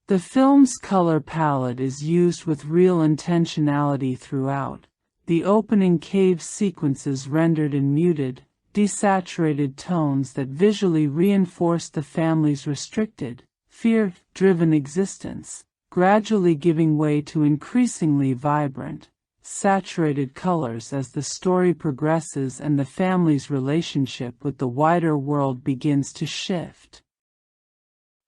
The film's color palette is used with real intentionality throughout. The opening cave sequences rendered in muted, desaturated tones that visually reinforce the family's restricted, fear-driven existence, gradually giving way to increasingly vibrant, saturated colors as the story progresses and the family's relationship with the wider world begins to shift.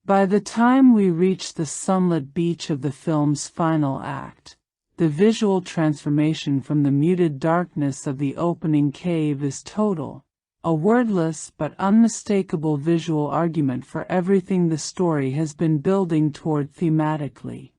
By the time we reach the sunlit beach of the film's final act, the visual transformation from the muted darkness of the opening cave is total, a wordless but unmistakable visual argument for everything the story has been building toward thematically.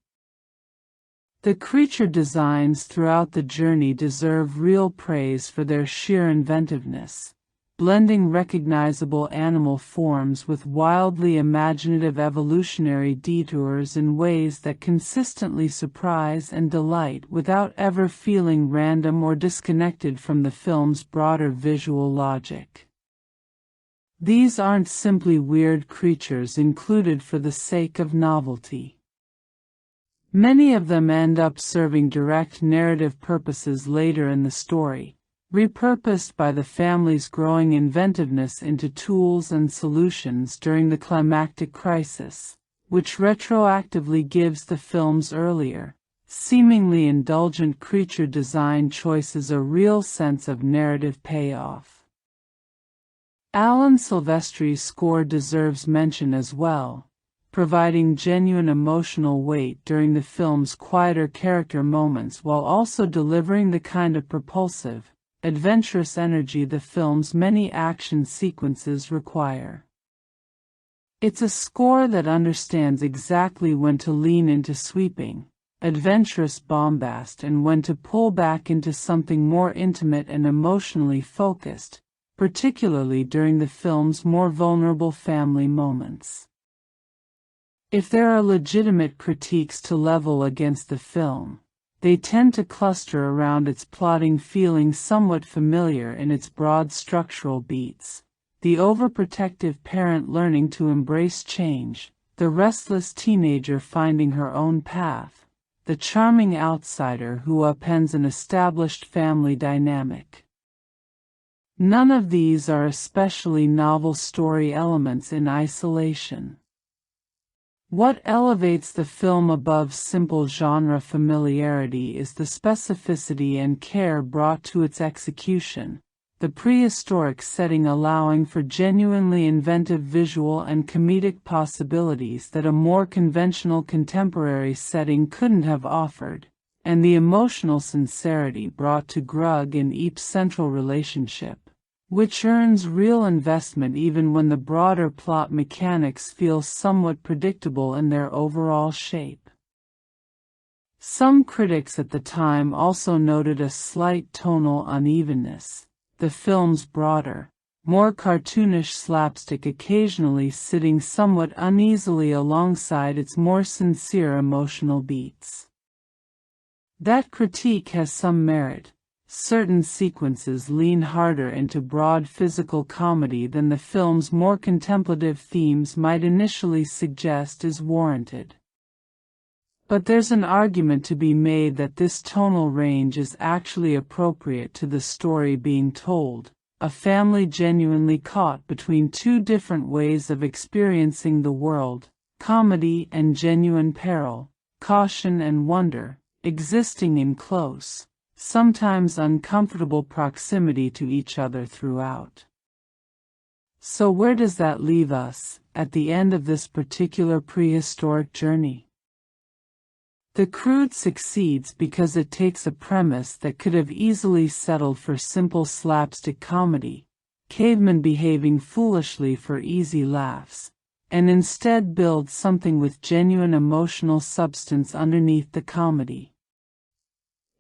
The creature designs throughout the journey deserve real praise for their sheer inventiveness, blending recognizable animal forms with wildly imaginative evolutionary detours in ways that consistently surprise and delight without ever feeling random or disconnected from the film's broader visual logic. These aren't simply weird creatures included for the sake of novelty. Many of them end up serving direct narrative purposes later in the story, repurposed by the family's growing inventiveness into tools and solutions during the climactic crisis, which retroactively gives the film's earlier, seemingly indulgent creature design choices a real sense of narrative payoff. Alan Silvestri's score deserves mention as well, providing genuine emotional weight during the film's quieter character moments while also delivering the kind of propulsive, adventurous energy the film's many action sequences require. It's a score that understands exactly when to lean into sweeping, adventurous bombast and when to pull back into something more intimate and emotionally focused, particularly during the film's more vulnerable family moments. If there are legitimate critiques to level against the film, they tend to cluster around its plotting feeling somewhat familiar in its broad structural beats, the overprotective parent learning to embrace change, the restless teenager finding her own path, the charming outsider who upends an established family dynamic. None of these are especially novel story elements in isolation. What elevates the film above simple genre familiarity is the specificity and care brought to its execution, the prehistoric setting allowing for genuinely inventive visual and comedic possibilities that a more conventional contemporary setting couldn't have offered, and the emotional sincerity brought to Grug and Eep's central relationship, which earns real investment even when the broader plot mechanics feel somewhat predictable in their overall shape. Some critics at the time also noted a slight tonal unevenness, the film's broader, more cartoonish slapstick occasionally sitting somewhat uneasily alongside its more sincere emotional beats. That critique has some merit. Certain sequences lean harder into broad physical comedy than the film's more contemplative themes might initially suggest is warranted. But there's an argument to be made that this tonal range is actually appropriate to the story being told, a family genuinely caught between two different ways of experiencing the world, comedy and genuine peril, caution and wonder, existing in close, sometimes uncomfortable proximity to each other throughout. So where does that leave us, at the end of this particular prehistoric journey? The Croods succeeds because it takes a premise that could have easily settled for simple slapstick comedy, cavemen behaving foolishly for easy laughs, and instead builds something with genuine emotional substance underneath the comedy.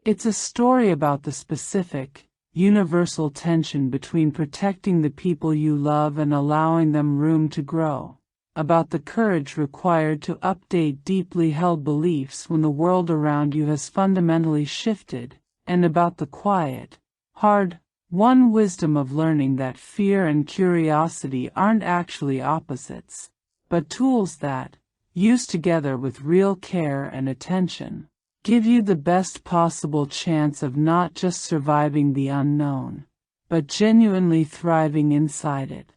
It's a story about the specific, universal tension between protecting the people you love and allowing them room to grow, about the courage required to update deeply held beliefs when the world around you has fundamentally shifted, and about the quiet, hard-won wisdom of learning that fear and curiosity aren't actually opposites, but tools that, used together with real care and attention, give you the best possible chance of not just surviving the unknown, but genuinely thriving inside it.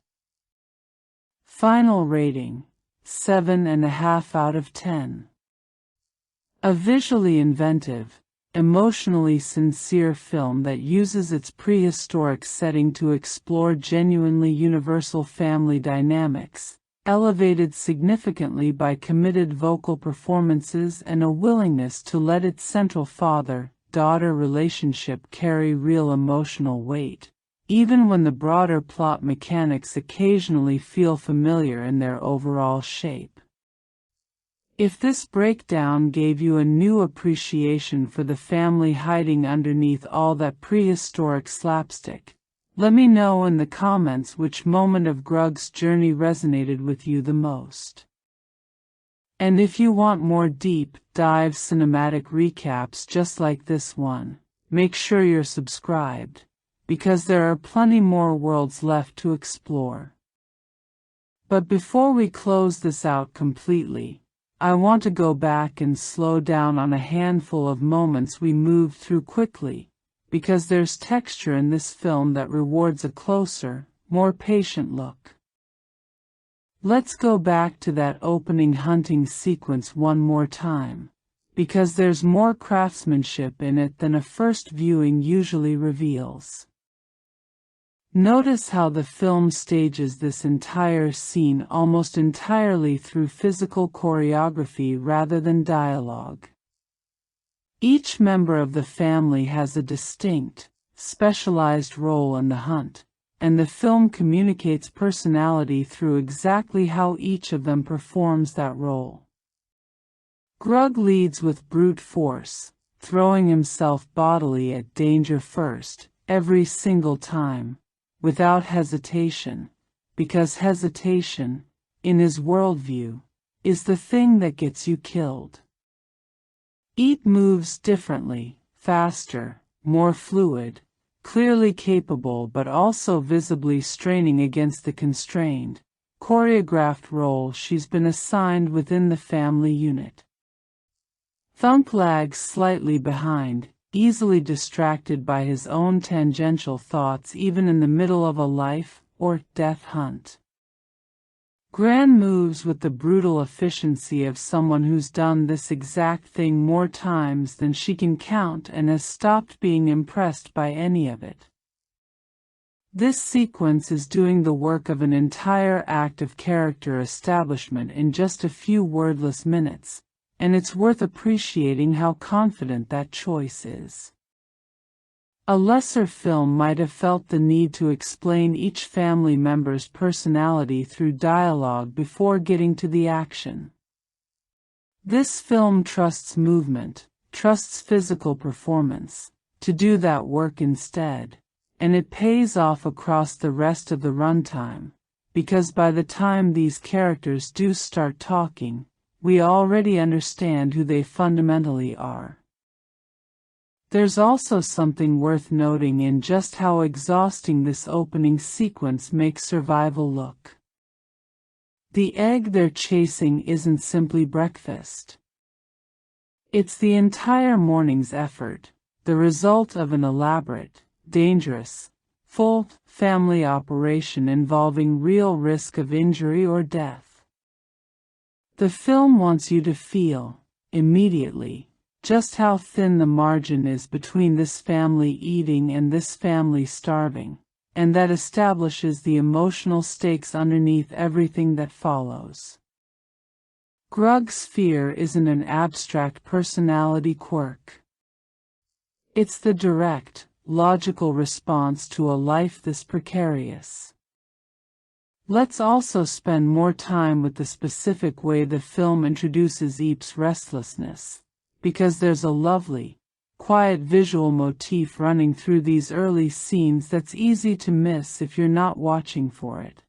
Final rating, 7.5 out of 10. A visually inventive, emotionally sincere film that uses its prehistoric setting to explore genuinely universal family dynamics, elevated significantly by committed vocal performances and a willingness to let its central father-daughter relationship carry real emotional weight, even when the broader plot mechanics occasionally feel familiar in their overall shape. If this breakdown gave you a new appreciation for the family hiding underneath all that prehistoric slapstick, let me know in the comments which moment of Grug's journey resonated with you the most. And if you want more deep dive cinematic recaps just like this one, make sure you're subscribed, because there are plenty more worlds left to explore. But before we close this out completely, I want to go back and slow down on a handful of moments we moved through quickly, because there's texture in this film that rewards a closer, more patient look. Let's go back to that opening hunting sequence one more time, because there's more craftsmanship in it than a first viewing usually reveals. Notice how the film stages this entire scene almost entirely through physical choreography rather than dialogue. Each member of the family has a distinct, specialized role in the hunt, and the film communicates personality through exactly how each of them performs that role. Grug leads with brute force, throwing himself bodily at danger first, every single time, without hesitation, because hesitation, in his worldview, is the thing that gets you killed. Eat moves differently, faster, more fluid, clearly capable but also visibly straining against the constrained, choreographed role she's been assigned within the family unit. Thump lags slightly behind, easily distracted by his own tangential thoughts even in the middle of a life or death hunt. Gran moves with the brutal efficiency of someone who's done this exact thing more times than she can count and has stopped being impressed by any of it. This sequence is doing the work of an entire act of character establishment in just a few wordless minutes, and it's worth appreciating how confident that choice is. A lesser film might have felt the need to explain each family member's personality through dialogue before getting to the action. This film trusts movement, trusts physical performance, to do that work instead, and it pays off across the rest of the runtime, because by the time these characters do start talking, we already understand who they fundamentally are. There's also something worth noting in just how exhausting this opening sequence makes survival look. The egg they're chasing isn't simply breakfast. It's the entire morning's effort, the result of an elaborate, dangerous, full family operation involving real risk of injury or death. The film wants you to feel, immediately, just how thin the margin is between this family eating and this family starving, and that establishes the emotional stakes underneath everything that follows. Grug's fear isn't an abstract personality quirk. It's the direct, logical response to a life this precarious. Let's also spend more time with the specific way the film introduces Eep's restlessness, because there's a lovely, quiet visual motif running through these early scenes that's easy to miss if you're not watching for it.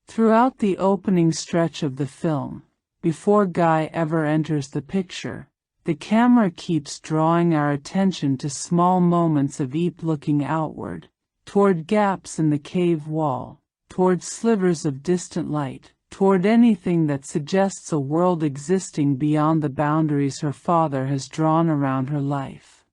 Throughout the opening stretch of the film, before Guy ever enters the picture, the camera keeps drawing our attention to small moments of Eep looking outward, toward gaps in the cave wall, toward slivers of distant light, toward anything that suggests a world existing beyond the boundaries her father has drawn around her life.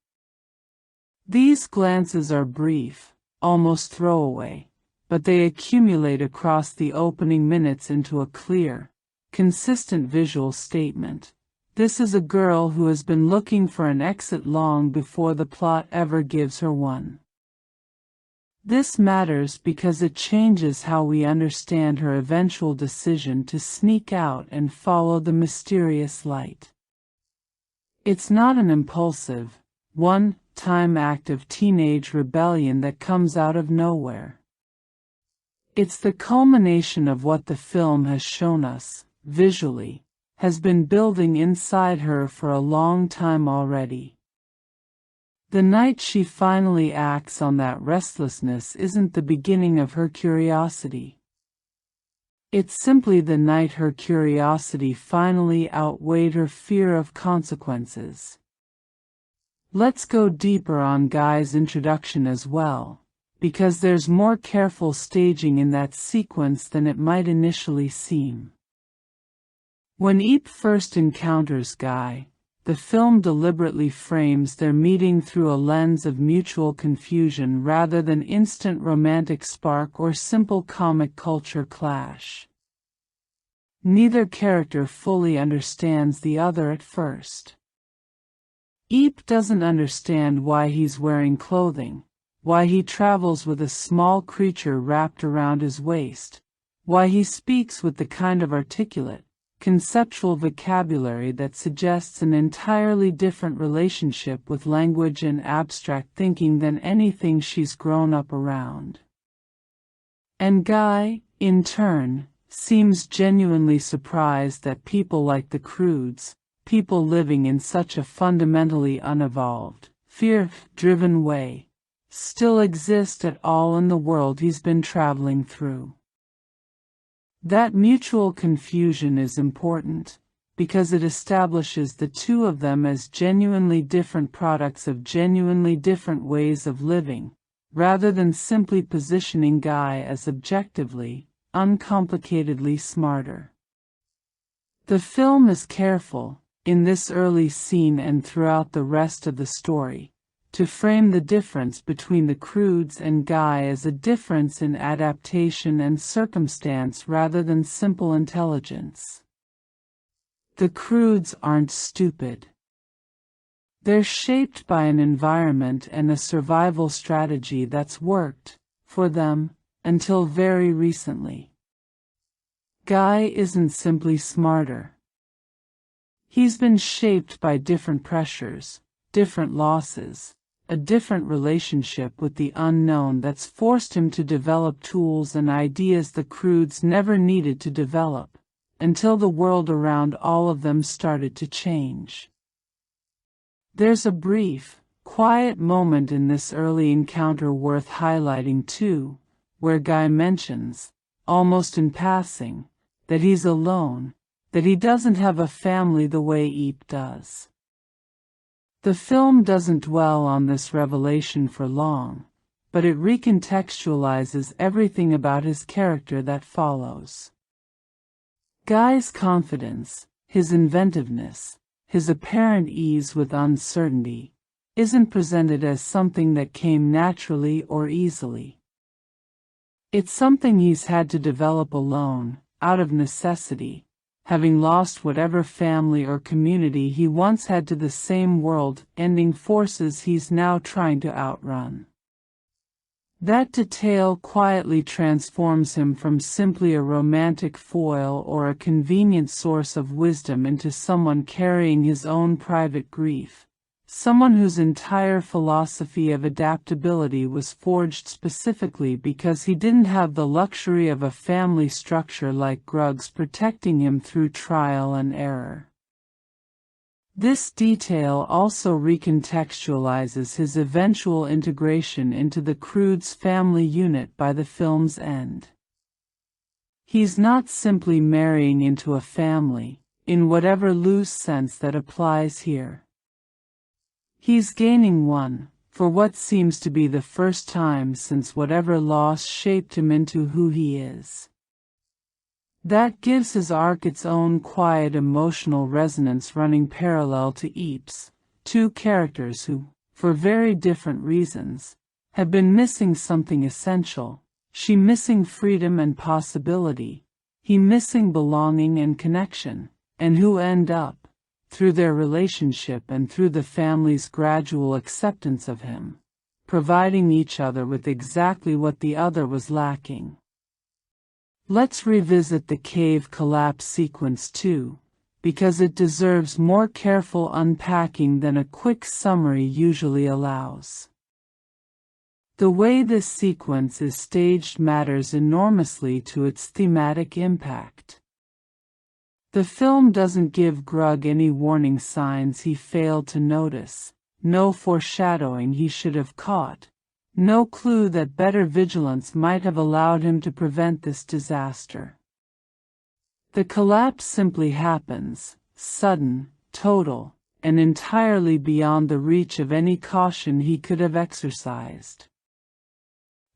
These glances are brief, almost throwaway, but they accumulate across the opening minutes into a clear, consistent visual statement. This is a girl who has been looking for an exit long before the plot ever gives her one. This matters because it changes how we understand her eventual decision to sneak out and follow the mysterious light. It's not an impulsive, one-time act of teenage rebellion that comes out of nowhere. It's the culmination of what the film has shown us, visually, has been building inside her for a long time already. The night she finally acts on that restlessness isn't the beginning of her curiosity. It's simply the night her curiosity finally outweighed her fear of consequences. Let's go deeper on Guy's introduction as well, because there's more careful staging in that sequence than it might initially seem. When Eep first encounters Guy, the film deliberately frames their meeting through a lens of mutual confusion rather than instant romantic spark or simple comic culture clash. Neither character fully understands the other at first. Eep doesn't understand why he's wearing clothing, why he travels with a small creature wrapped around his waist, why he speaks with the kind of articulate, conceptual vocabulary that suggests an entirely different relationship with language and abstract thinking than anything she's grown up around. And Guy, in turn, seems genuinely surprised that people like the Croods, people living in such a fundamentally unevolved, fear-driven way, still exist at all in the world he's been traveling through. That mutual confusion is important, because it establishes the two of them as genuinely different products of genuinely different ways of living, rather than simply positioning Guy as objectively, uncomplicatedly smarter. The film is careful, in this early scene and throughout the rest of the story, to frame the difference between the Croods and Guy as a difference in adaptation and circumstance rather than simple intelligence. The Croods aren't stupid. They're shaped by an environment and a survival strategy that's worked, for them, until very recently. Guy isn't simply smarter. He's been shaped by different pressures, different losses, a different relationship with the unknown that's forced him to develop tools and ideas the Croods never needed to develop, until the world around all of them started to change. There's a brief, quiet moment in this early encounter worth highlighting too, where Guy mentions, almost in passing, that he's alone, that he doesn't have a family the way Eep does. The film doesn't dwell on this revelation for long, but it recontextualizes everything about his character that follows. Guy's confidence, his inventiveness, his apparent ease with uncertainty, isn't presented as something that came naturally or easily. It's something he's had to develop alone, out of necessity, having lost whatever family or community he once had to the same world-ending forces he's now trying to outrun. That detail quietly transforms him from simply a romantic foil or a convenient source of wisdom into someone carrying his own private grief, someone whose entire philosophy of adaptability was forged specifically because he didn't have the luxury of a family structure like Grug's protecting him through trial and error. This detail also recontextualizes his eventual integration into the Croods family unit by the film's end. He's not simply marrying into a family, in whatever loose sense that applies here. He's gaining one, for what seems to be the first time since whatever loss shaped him into who he is. That gives his arc its own quiet emotional resonance running parallel to Eep's, two characters who, for very different reasons, have been missing something essential, she missing freedom and possibility, he missing belonging and connection, and who end up, through their relationship and through the family's gradual acceptance of him, providing each other with exactly what the other was lacking. Let's revisit the cave collapse sequence too, because it deserves more careful unpacking than a quick summary usually allows. The way this sequence is staged matters enormously to its thematic impact. The film doesn't give Grug any warning signs he failed to notice, no foreshadowing he should have caught, no clue that better vigilance might have allowed him to prevent this disaster. The collapse simply happens, sudden, total, and entirely beyond the reach of any caution he could have exercised.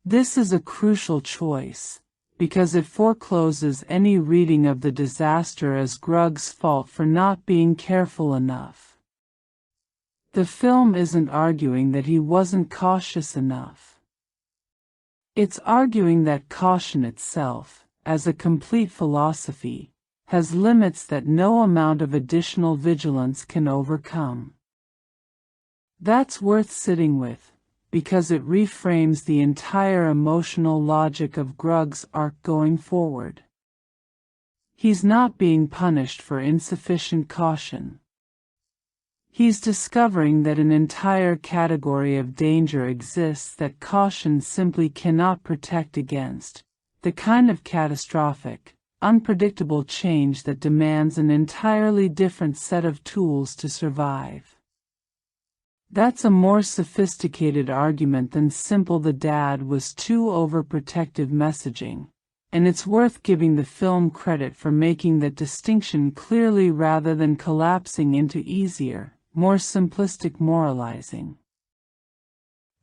This is a crucial choice, because it forecloses any reading of the disaster as Grug's fault for not being careful enough. The film isn't arguing that he wasn't cautious enough. It's arguing that caution itself, as a complete philosophy, has limits that no amount of additional vigilance can overcome. That's worth sitting with, because it reframes the entire emotional logic of Grug's arc going forward. He's not being punished for insufficient caution. He's discovering that an entire category of danger exists that caution simply cannot protect against, the kind of catastrophic, unpredictable change that demands an entirely different set of tools to survive. That's a more sophisticated argument than simple "the dad was too overprotective" messaging, and it's worth giving the film credit for making that distinction clearly rather than collapsing into easier, more simplistic moralizing.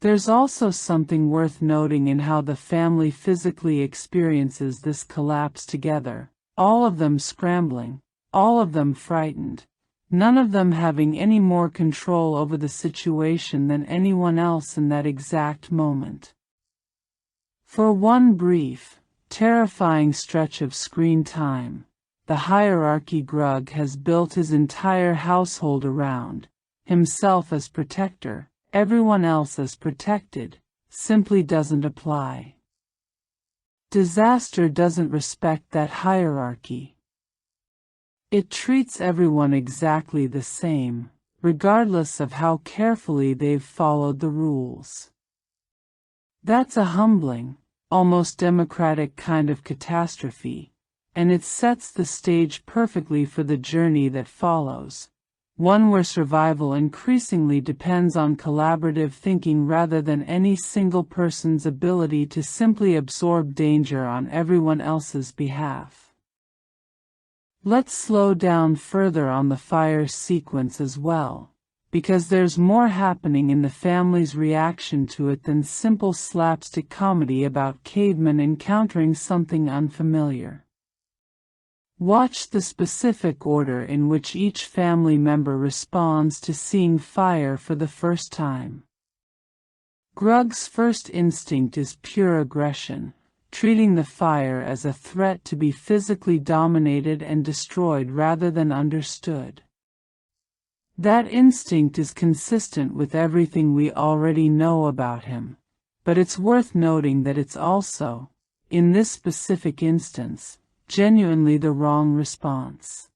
There's also something worth noting in how the family physically experiences this collapse together, all of them scrambling, all of them frightened, none of them having any more control over the situation than anyone else in that exact moment. For one brief, terrifying stretch of screen time, the hierarchy Grug has built his entire household around, himself as protector, everyone else as protected, simply doesn't apply. Disaster doesn't respect that hierarchy. It treats everyone exactly the same, regardless of how carefully they've followed the rules. That's a humbling, almost democratic kind of catastrophe, and it sets the stage perfectly for the journey that follows, one where survival increasingly depends on collaborative thinking rather than any single person's ability to simply absorb danger on everyone else's behalf. Let's slow down further on the fire sequence as well, because there's more happening in the family's reaction to it than simple slapstick comedy about cavemen encountering something unfamiliar. Watch the specific order in which each family member responds to seeing fire for the first time. Grug's first instinct is pure aggression, treating the fire as a threat to be physically dominated and destroyed rather than understood. That instinct is consistent with everything we already know about him, but it's worth noting that it's also, in this specific instance, genuinely the wrong response.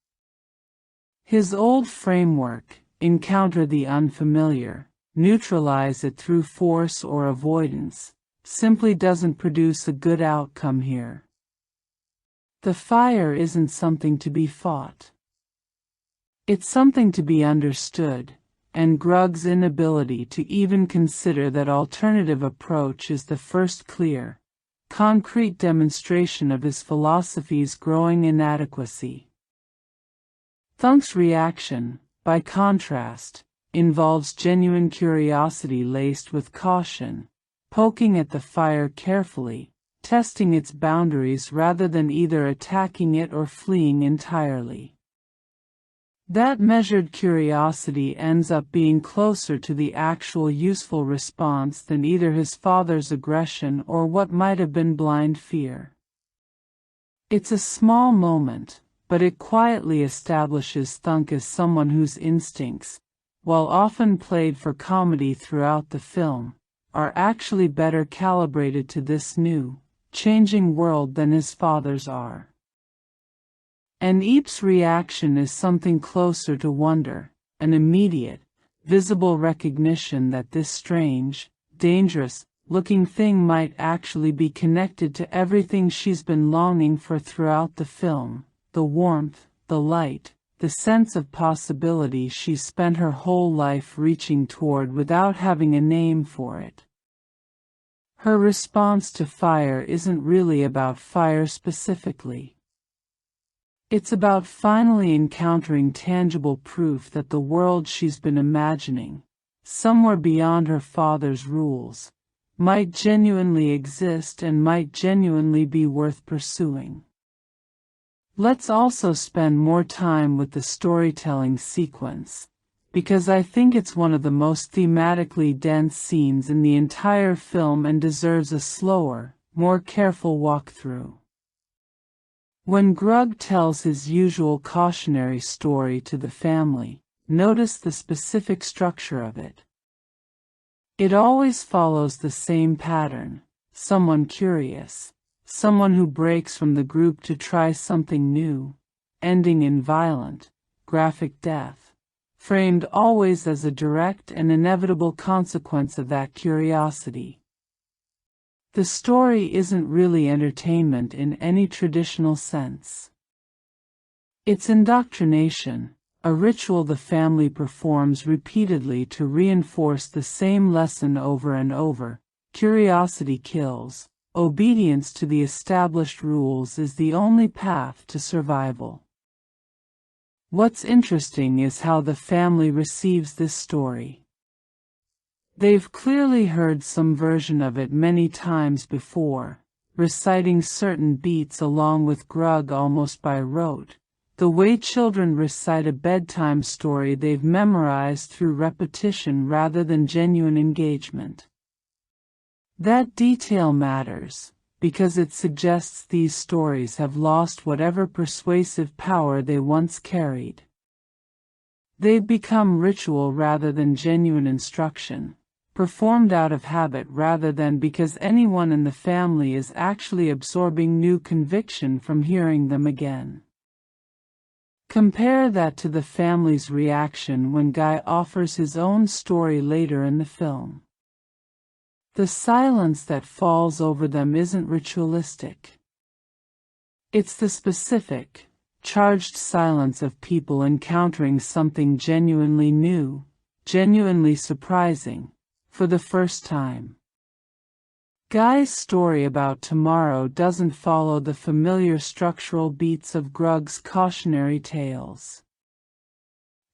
His old framework, encounter the unfamiliar, neutralize it through force or avoidance, simply doesn't produce a good outcome here. The fire isn't something to be fought. It's something to be understood, and Grug's inability to even consider that alternative approach is the first clear, concrete demonstration of his philosophy's growing inadequacy. Thunk's reaction, by contrast, involves genuine curiosity laced with caution, poking at the fire carefully, testing its boundaries rather than either attacking it or fleeing entirely. That measured curiosity ends up being closer to the actual useful response than either his father's aggression or what might have been blind fear. It's a small moment, but it quietly establishes Thunk as someone whose instincts, while often played for comedy throughout the film, are actually better calibrated to this new, changing world than his father's are. And Eep's reaction is something closer to wonder, an immediate, visible recognition that this strange, dangerous-looking thing might actually be connected to everything she's been longing for throughout the film, the warmth, the light, the sense of possibility she's spent her whole life reaching toward without having a name for it. Her response to fire isn't really about fire specifically. It's about finally encountering tangible proof that the world she's been imagining, somewhere beyond her father's rules, might genuinely exist and might genuinely be worth pursuing. Let's also spend more time with the storytelling sequence, because I think it's one of the most thematically dense scenes in the entire film and deserves a slower, more careful walkthrough. When Grug tells his usual cautionary story to the family, notice the specific structure of it. It always follows the same pattern: someone curious, someone who breaks from the group to try something new, ending in violent, graphic death, framed always as a direct and inevitable consequence of that curiosity. The story isn't really entertainment in any traditional sense. It's indoctrination, a ritual the family performs repeatedly to reinforce the same lesson over and over: curiosity kills. Obedience to the established rules is the only path to survival. What's interesting is how the family receives this story. They've clearly heard some version of it many times before, reciting certain beats along with Grug almost by rote, the way children recite a bedtime story they've memorized through repetition rather than genuine engagement. That detail matters, because it suggests these stories have lost whatever persuasive power they once carried. They've become ritual rather than genuine instruction, performed out of habit rather than because anyone in the family is actually absorbing new conviction from hearing them again. Compare that to the family's reaction when Guy offers his own story later in the film. The silence that falls over them isn't ritualistic. It's the specific, charged silence of people encountering something genuinely new, genuinely surprising, for the first time. Guy's story about tomorrow doesn't follow the familiar structural beats of Grug's cautionary tales.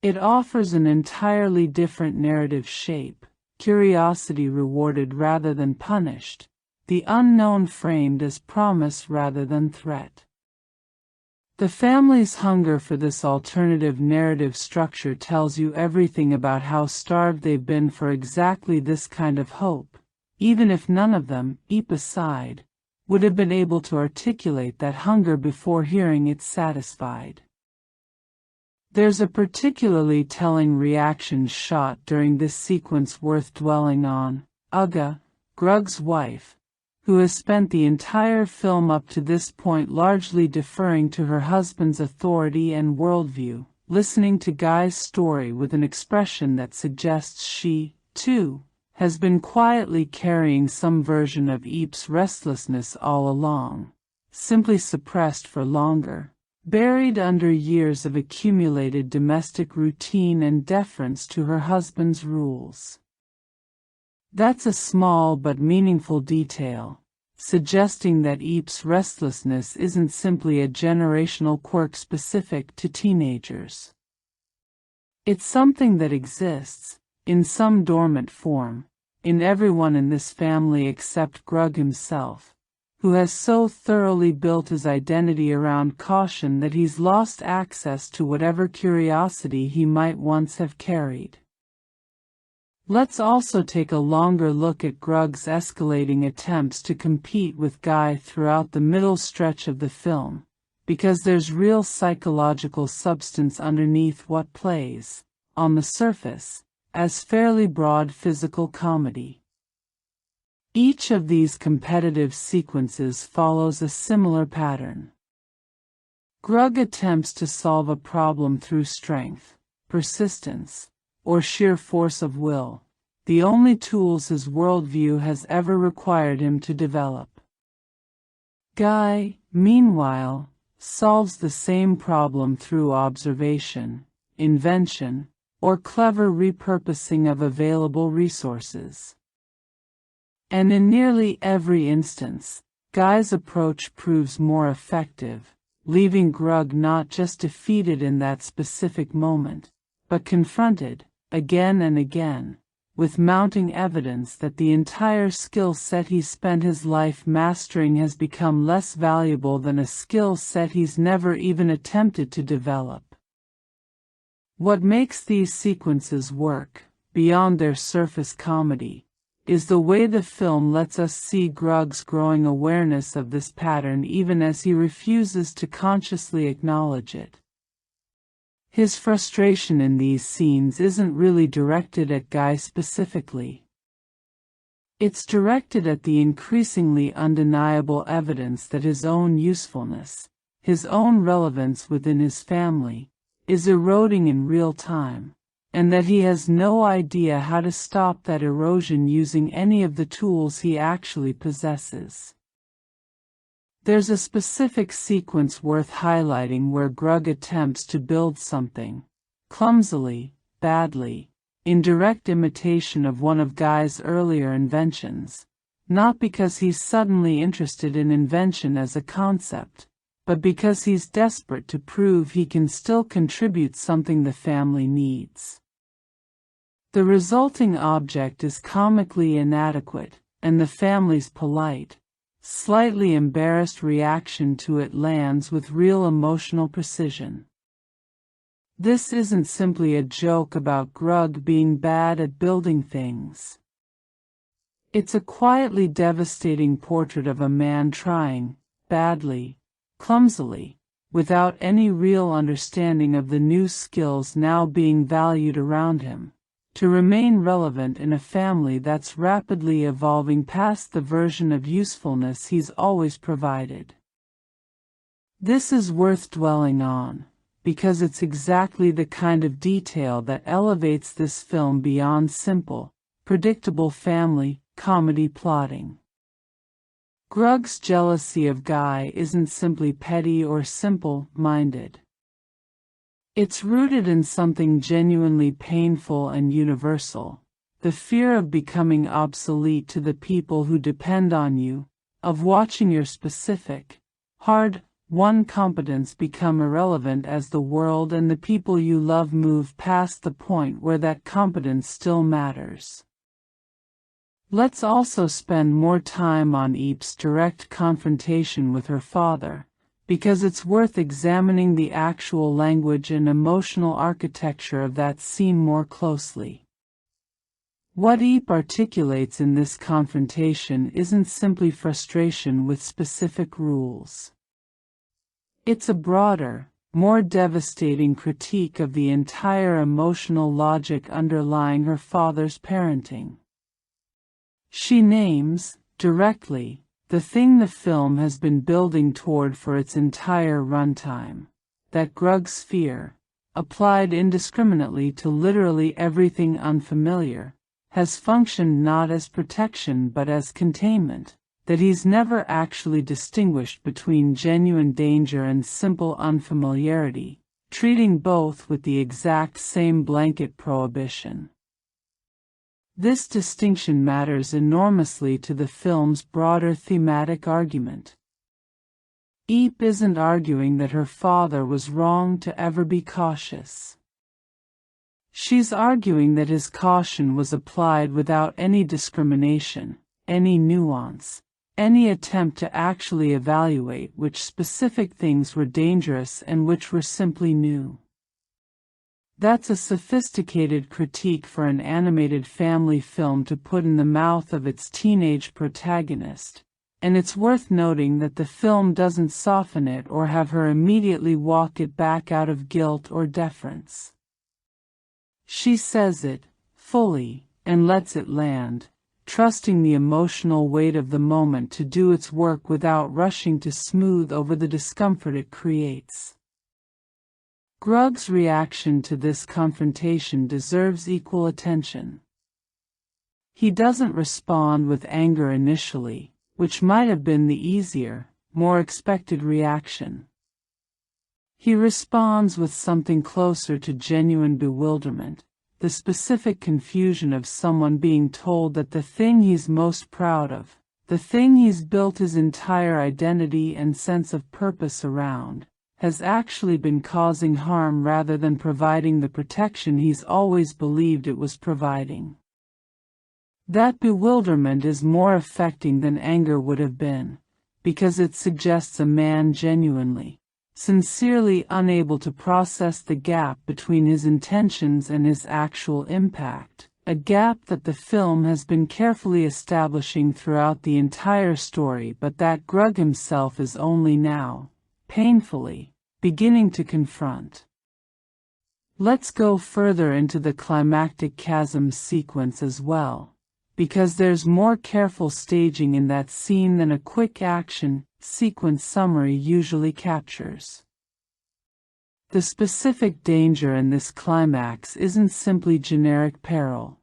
It offers an entirely different narrative shape: curiosity rewarded rather than punished, the unknown framed as promise rather than threat. The family's hunger for this alternative narrative structure tells you everything about how starved they've been for exactly this kind of hope, even if none of them, Eep aside, would have been able to articulate that hunger before hearing it satisfied. There's a particularly telling reaction shot during this sequence worth dwelling on. Ugga, Grug's wife, who has spent the entire film up to this point largely deferring to her husband's authority and worldview, listening to Guy's story with an expression that suggests she, too, has been quietly carrying some version of Eep's restlessness all along, simply suppressed for longer, buried under years of accumulated domestic routine and deference to her husband's rules. That's a small but meaningful detail, suggesting that Eep's restlessness isn't simply a generational quirk specific to teenagers. It's something that exists, in some dormant form, in everyone in this family except Grug himself, who has so thoroughly built his identity around caution that he's lost access to whatever curiosity he might once have carried. Let's also take a longer look at Grug's escalating attempts to compete with Guy throughout the middle stretch of the film, because there's real psychological substance underneath what plays, on the surface, as fairly broad physical comedy. Each of these competitive sequences follows a similar pattern. Grug attempts to solve a problem through strength, persistence, or sheer force of will, the only tools his worldview has ever required him to develop. Guy, meanwhile, solves the same problem through observation, invention, or clever repurposing of available resources. And in nearly every instance, Guy's approach proves more effective, leaving Grug not just defeated in that specific moment, but confronted, again and again, with mounting evidence that the entire skill set he spent his life mastering has become less valuable than a skill set he's never even attempted to develop. What makes these sequences work, beyond their surface comedy, is the way the film lets us see Grug's growing awareness of this pattern even as he refuses to consciously acknowledge it. His frustration in these scenes isn't really directed at Guy specifically. It's directed at the increasingly undeniable evidence that his own usefulness, his own relevance within his family, is eroding in real time, and that he has no idea how to stop that erosion using any of the tools he actually possesses. There's a specific sequence worth highlighting where Grug attempts to build something, clumsily, badly, in direct imitation of one of Guy's earlier inventions, not because he's suddenly interested in invention as a concept, but because he's desperate to prove he can still contribute something the family needs. The resulting object is comically inadequate, and the family's polite, slightly embarrassed reaction to it lands with real emotional precision. This isn't simply a joke about Grug being bad at building things. It's a quietly devastating portrait of a man trying, badly, clumsily, without any real understanding of the new skills now being valued around him, to remain relevant in a family that's rapidly evolving past the version of usefulness he's always provided. This is worth dwelling on, because it's exactly the kind of detail that elevates this film beyond simple, predictable family comedy plotting. Grug's jealousy of Guy isn't simply petty or simple-minded. It's rooted in something genuinely painful and universal, the fear of becoming obsolete to the people who depend on you, of watching your specific, hard-won competence become irrelevant as the world and the people you love move past the point where that competence still matters. Let's also spend more time on Eep's direct confrontation with her father, because it's worth examining the actual language and emotional architecture of that scene more closely. What Eep articulates in this confrontation isn't simply frustration with specific rules. It's a broader, more devastating critique of the entire emotional logic underlying her father's parenting. She names, directly, the thing the film has been building toward for its entire runtime, that Grug's fear, applied indiscriminately to literally everything unfamiliar, has functioned not as protection but as containment, that he's never actually distinguished between genuine danger and simple unfamiliarity, treating both with the exact same blanket prohibition. This distinction matters enormously to the film's broader thematic argument. Eep isn't arguing that her father was wrong to ever be cautious. She's arguing that his caution was applied without any discrimination, any nuance, any attempt to actually evaluate which specific things were dangerous and which were simply new. That's a sophisticated critique for an animated family film to put in the mouth of its teenage protagonist, and it's worth noting that the film doesn't soften it or have her immediately walk it back out of guilt or deference. She says it, fully, and lets it land, trusting the emotional weight of the moment to do its work without rushing to smooth over the discomfort it creates. Grug's reaction to this confrontation deserves equal attention. He doesn't respond with anger initially, which might have been the easier, more expected reaction. He responds with something closer to genuine bewilderment, the specific confusion of someone being told that the thing he's most proud of, the thing he's built his entire identity and sense of purpose around, has actually been causing harm rather than providing the protection he's always believed it was providing. That bewilderment is more affecting than anger would have been, because it suggests a man genuinely, sincerely unable to process the gap between his intentions and his actual impact, a gap that the film has been carefully establishing throughout the entire story but that Grug himself is only now, painfully, beginning to confront. Let's go further into the climactic chasm sequence as well, because there's more careful staging in that scene than a quick action sequence summary usually captures. The specific danger in this climax isn't simply generic peril.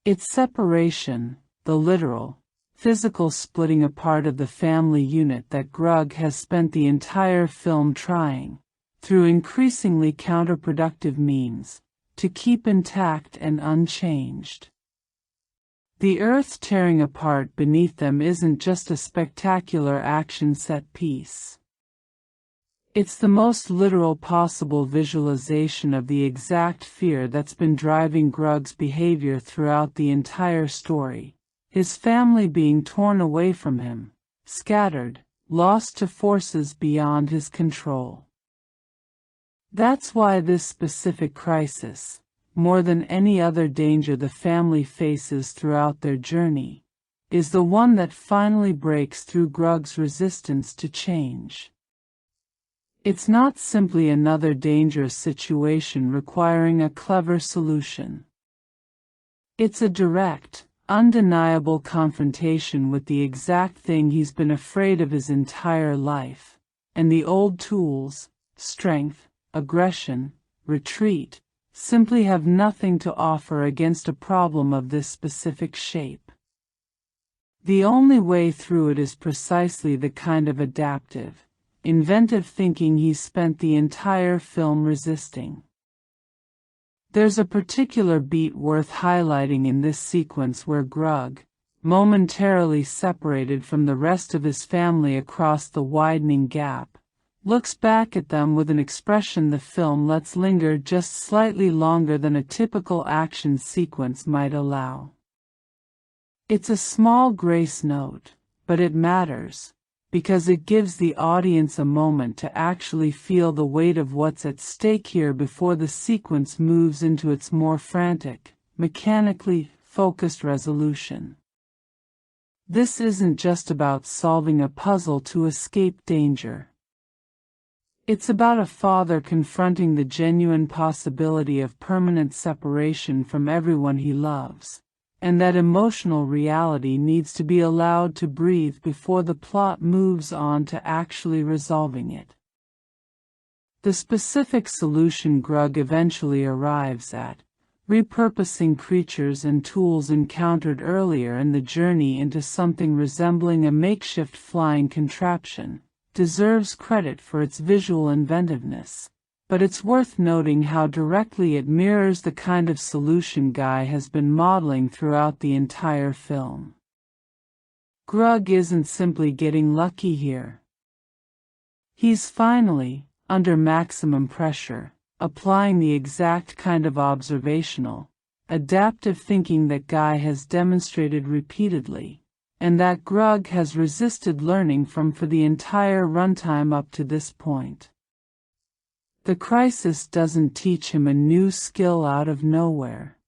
It's separation, the literal, physical splitting apart of the family unit that Grug has spent the entire film trying, through increasingly counterproductive means, to keep intact and unchanged. The earth tearing apart beneath them isn't just a spectacular action set piece. It's the most literal possible visualization of the exact fear that's been driving Grug's behavior throughout the entire story. His family being torn away from him, scattered, lost to forces beyond his control. That's why this specific crisis, more than any other danger the family faces throughout their journey, is the one that finally breaks through Grug's resistance to change. It's not simply another dangerous situation requiring a clever solution. It's a direct, undeniable confrontation with the exact thing he's been afraid of his entire life, and the old tools, strength, aggression, retreat, simply have nothing to offer against a problem of this specific shape. The only way through it is precisely the kind of adaptive, inventive thinking he's spent the entire film resisting. There's a particular beat worth highlighting in this sequence where Grug, momentarily separated from the rest of his family across the widening gap, looks back at them with an expression the film lets linger just slightly longer than a typical action sequence might allow. It's a small grace note, but it matters, because it gives the audience a moment to actually feel the weight of what's at stake here before the sequence moves into its more frantic, mechanically focused resolution. This isn't just about solving a puzzle to escape danger. It's about a father confronting the genuine possibility of permanent separation from everyone he loves, and that emotional reality needs to be allowed to breathe before the plot moves on to actually resolving it. The specific solution Grug eventually arrives at, repurposing creatures and tools encountered earlier in the journey into something resembling a makeshift flying contraption, deserves credit for its visual inventiveness, but it's worth noting how directly it mirrors the kind of solution Guy has been modeling throughout the entire film. Grug isn't simply getting lucky here. He's finally, under maximum pressure, applying the exact kind of observational, adaptive thinking that Guy has demonstrated repeatedly, and that Grug has resisted learning from for the entire runtime up to this point. The crisis doesn't teach him a new skill out of nowhere.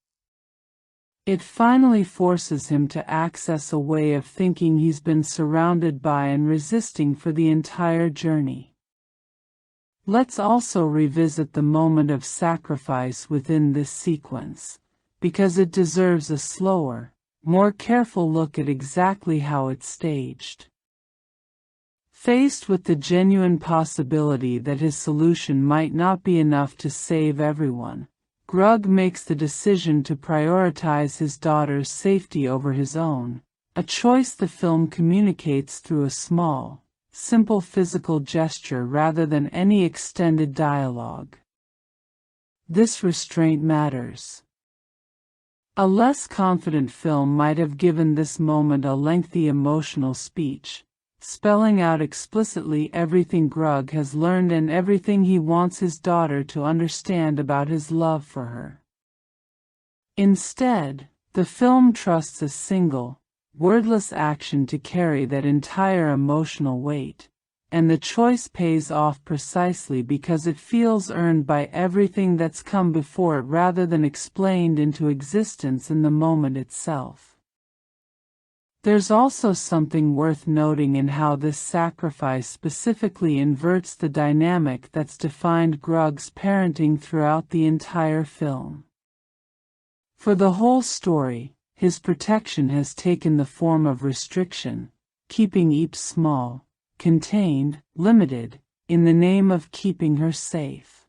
It finally forces him to access a way of thinking he's been surrounded by and resisting for the entire journey. Let's also revisit the moment of sacrifice within this sequence, because it deserves a slower, more careful look at exactly how it's staged. Faced with the genuine possibility that his solution might not be enough to save everyone, Grug makes the decision to prioritize his daughter's safety over his own, a choice the film communicates through a small, simple physical gesture rather than any extended dialogue. This restraint matters. A less confident film might have given this moment a lengthy emotional speech, spelling out explicitly everything Grug has learned and everything he wants his daughter to understand about his love for her. Instead, the film trusts a single, wordless action to carry that entire emotional weight, and the choice pays off precisely because it feels earned by everything that's come before it rather than explained into existence in the moment itself. There's also something worth noting in how this sacrifice specifically inverts the dynamic that's defined Grug's parenting throughout the entire film. For the whole story, his protection has taken the form of restriction, keeping Eep small, contained, limited, in the name of keeping her safe.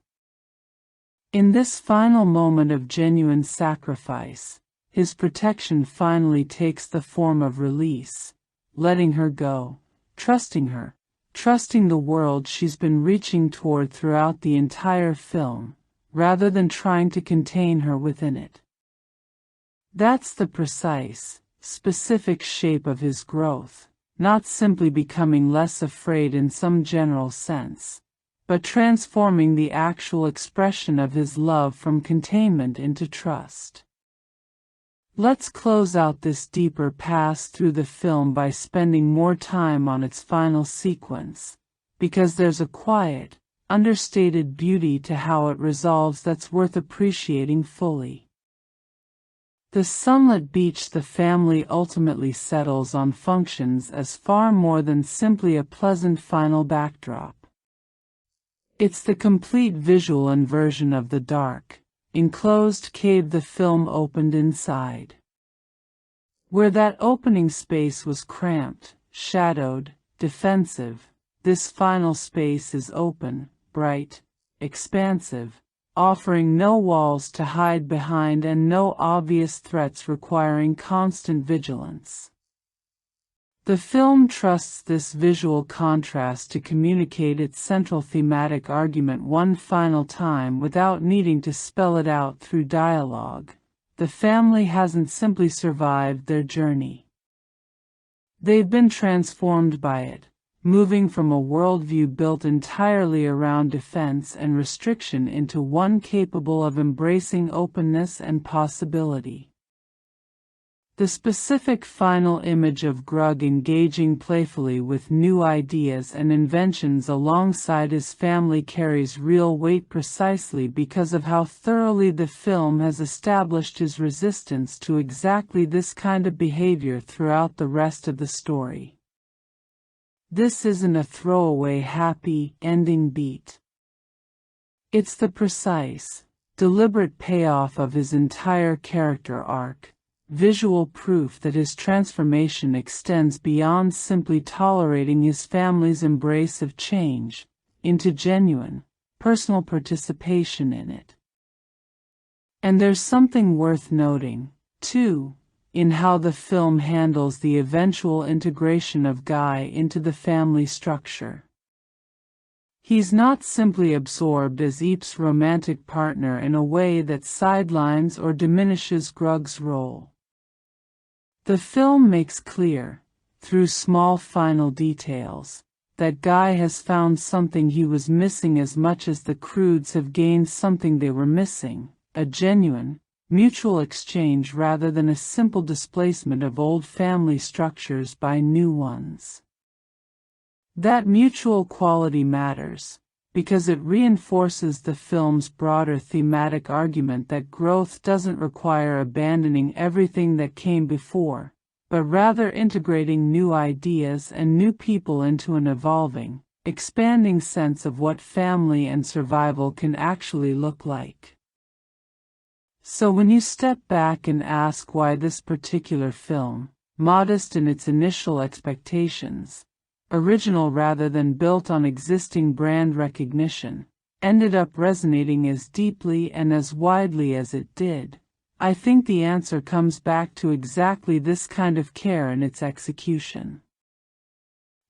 In this final moment of genuine sacrifice, his protection finally takes the form of release, letting her go, trusting her, trusting the world she's been reaching toward throughout the entire film, rather than trying to contain her within it. That's the precise, specific shape of his growth, not simply becoming less afraid in some general sense, but transforming the actual expression of his love from containment into trust. Let's close out this deeper pass through the film by spending more time on its final sequence, because there's a quiet, understated beauty to how it resolves that's worth appreciating fully. The sunlit beach the family ultimately settles on functions as far more than simply a pleasant final backdrop. It's the complete visual inversion of the dark, enclosed cave the film opened inside. Where that opening space was cramped, shadowed, defensive, this final space is open, bright, expansive, offering no walls to hide behind and no obvious threats requiring constant vigilance. The film trusts this visual contrast to communicate its central thematic argument one final time without needing to spell it out through dialogue. The family hasn't simply survived their journey. They've been transformed by it, moving from a worldview built entirely around defense and restriction into one capable of embracing openness and possibility. The specific final image of Grug engaging playfully with new ideas and inventions alongside his family carries real weight precisely because of how thoroughly the film has established his resistance to exactly this kind of behavior throughout the rest of the story. This isn't a throwaway happy ending beat. It's the precise, deliberate payoff of his entire character arc, visual proof that his transformation extends beyond simply tolerating his family's embrace of change, into genuine, personal participation in it. And there's something worth noting, too, in how the film handles the eventual integration of Guy into the family structure. He's not simply absorbed as Eep's romantic partner in a way that sidelines or diminishes Grug's role. The film makes clear, through small final details, that Guy has found something he was missing as much as the Croods have gained something they were missing, a genuine, mutual exchange rather than a simple displacement of old family structures by new ones. That mutual quality matters, because it reinforces the film's broader thematic argument that growth doesn't require abandoning everything that came before, but rather integrating new ideas and new people into an evolving, expanding sense of what family and survival can actually look like. So when you step back and ask why this particular film, modest in its initial expectations, original rather than built on existing brand recognition, ended up resonating as deeply and as widely as it did, I think the answer comes back to exactly this kind of care in its execution.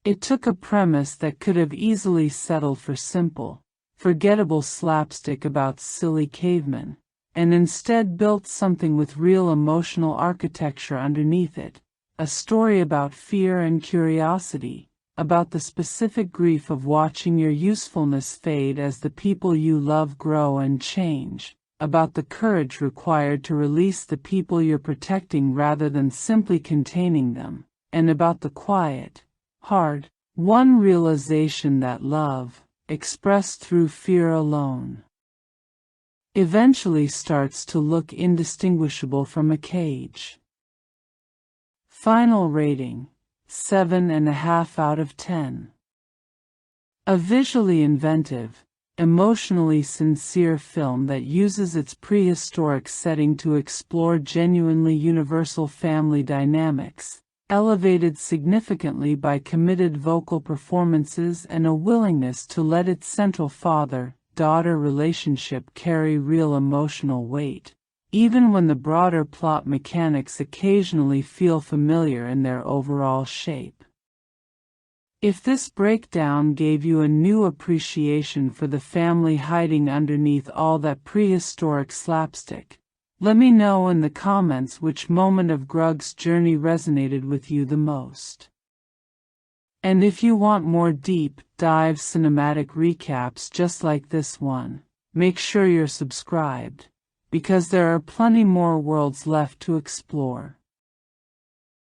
It took a premise that could have easily settled for simple, forgettable slapstick about silly cavemen, and instead built something with real emotional architecture underneath it, a story about fear and curiosity, about the specific grief of watching your usefulness fade as the people you love grow and change, about the courage required to release the people you're protecting rather than simply containing them, and about the quiet, hard-won realization that love, expressed through fear alone, eventually starts to look indistinguishable from a cage. Final rating: 7.5 out of 10. A visually inventive, emotionally sincere film that uses its prehistoric setting to explore genuinely universal family dynamics, elevated significantly by committed vocal performances and a willingness to let its central father-daughter relationship carry real emotional weight, even when the broader plot mechanics occasionally feel familiar in their overall shape. If this breakdown gave you a new appreciation for the family hiding underneath all that prehistoric slapstick, let me know in the comments which moment of Grug's journey resonated with you the most. And if you want more deep dive cinematic recaps just like this one, make sure you're subscribed, because there are plenty more worlds left to explore.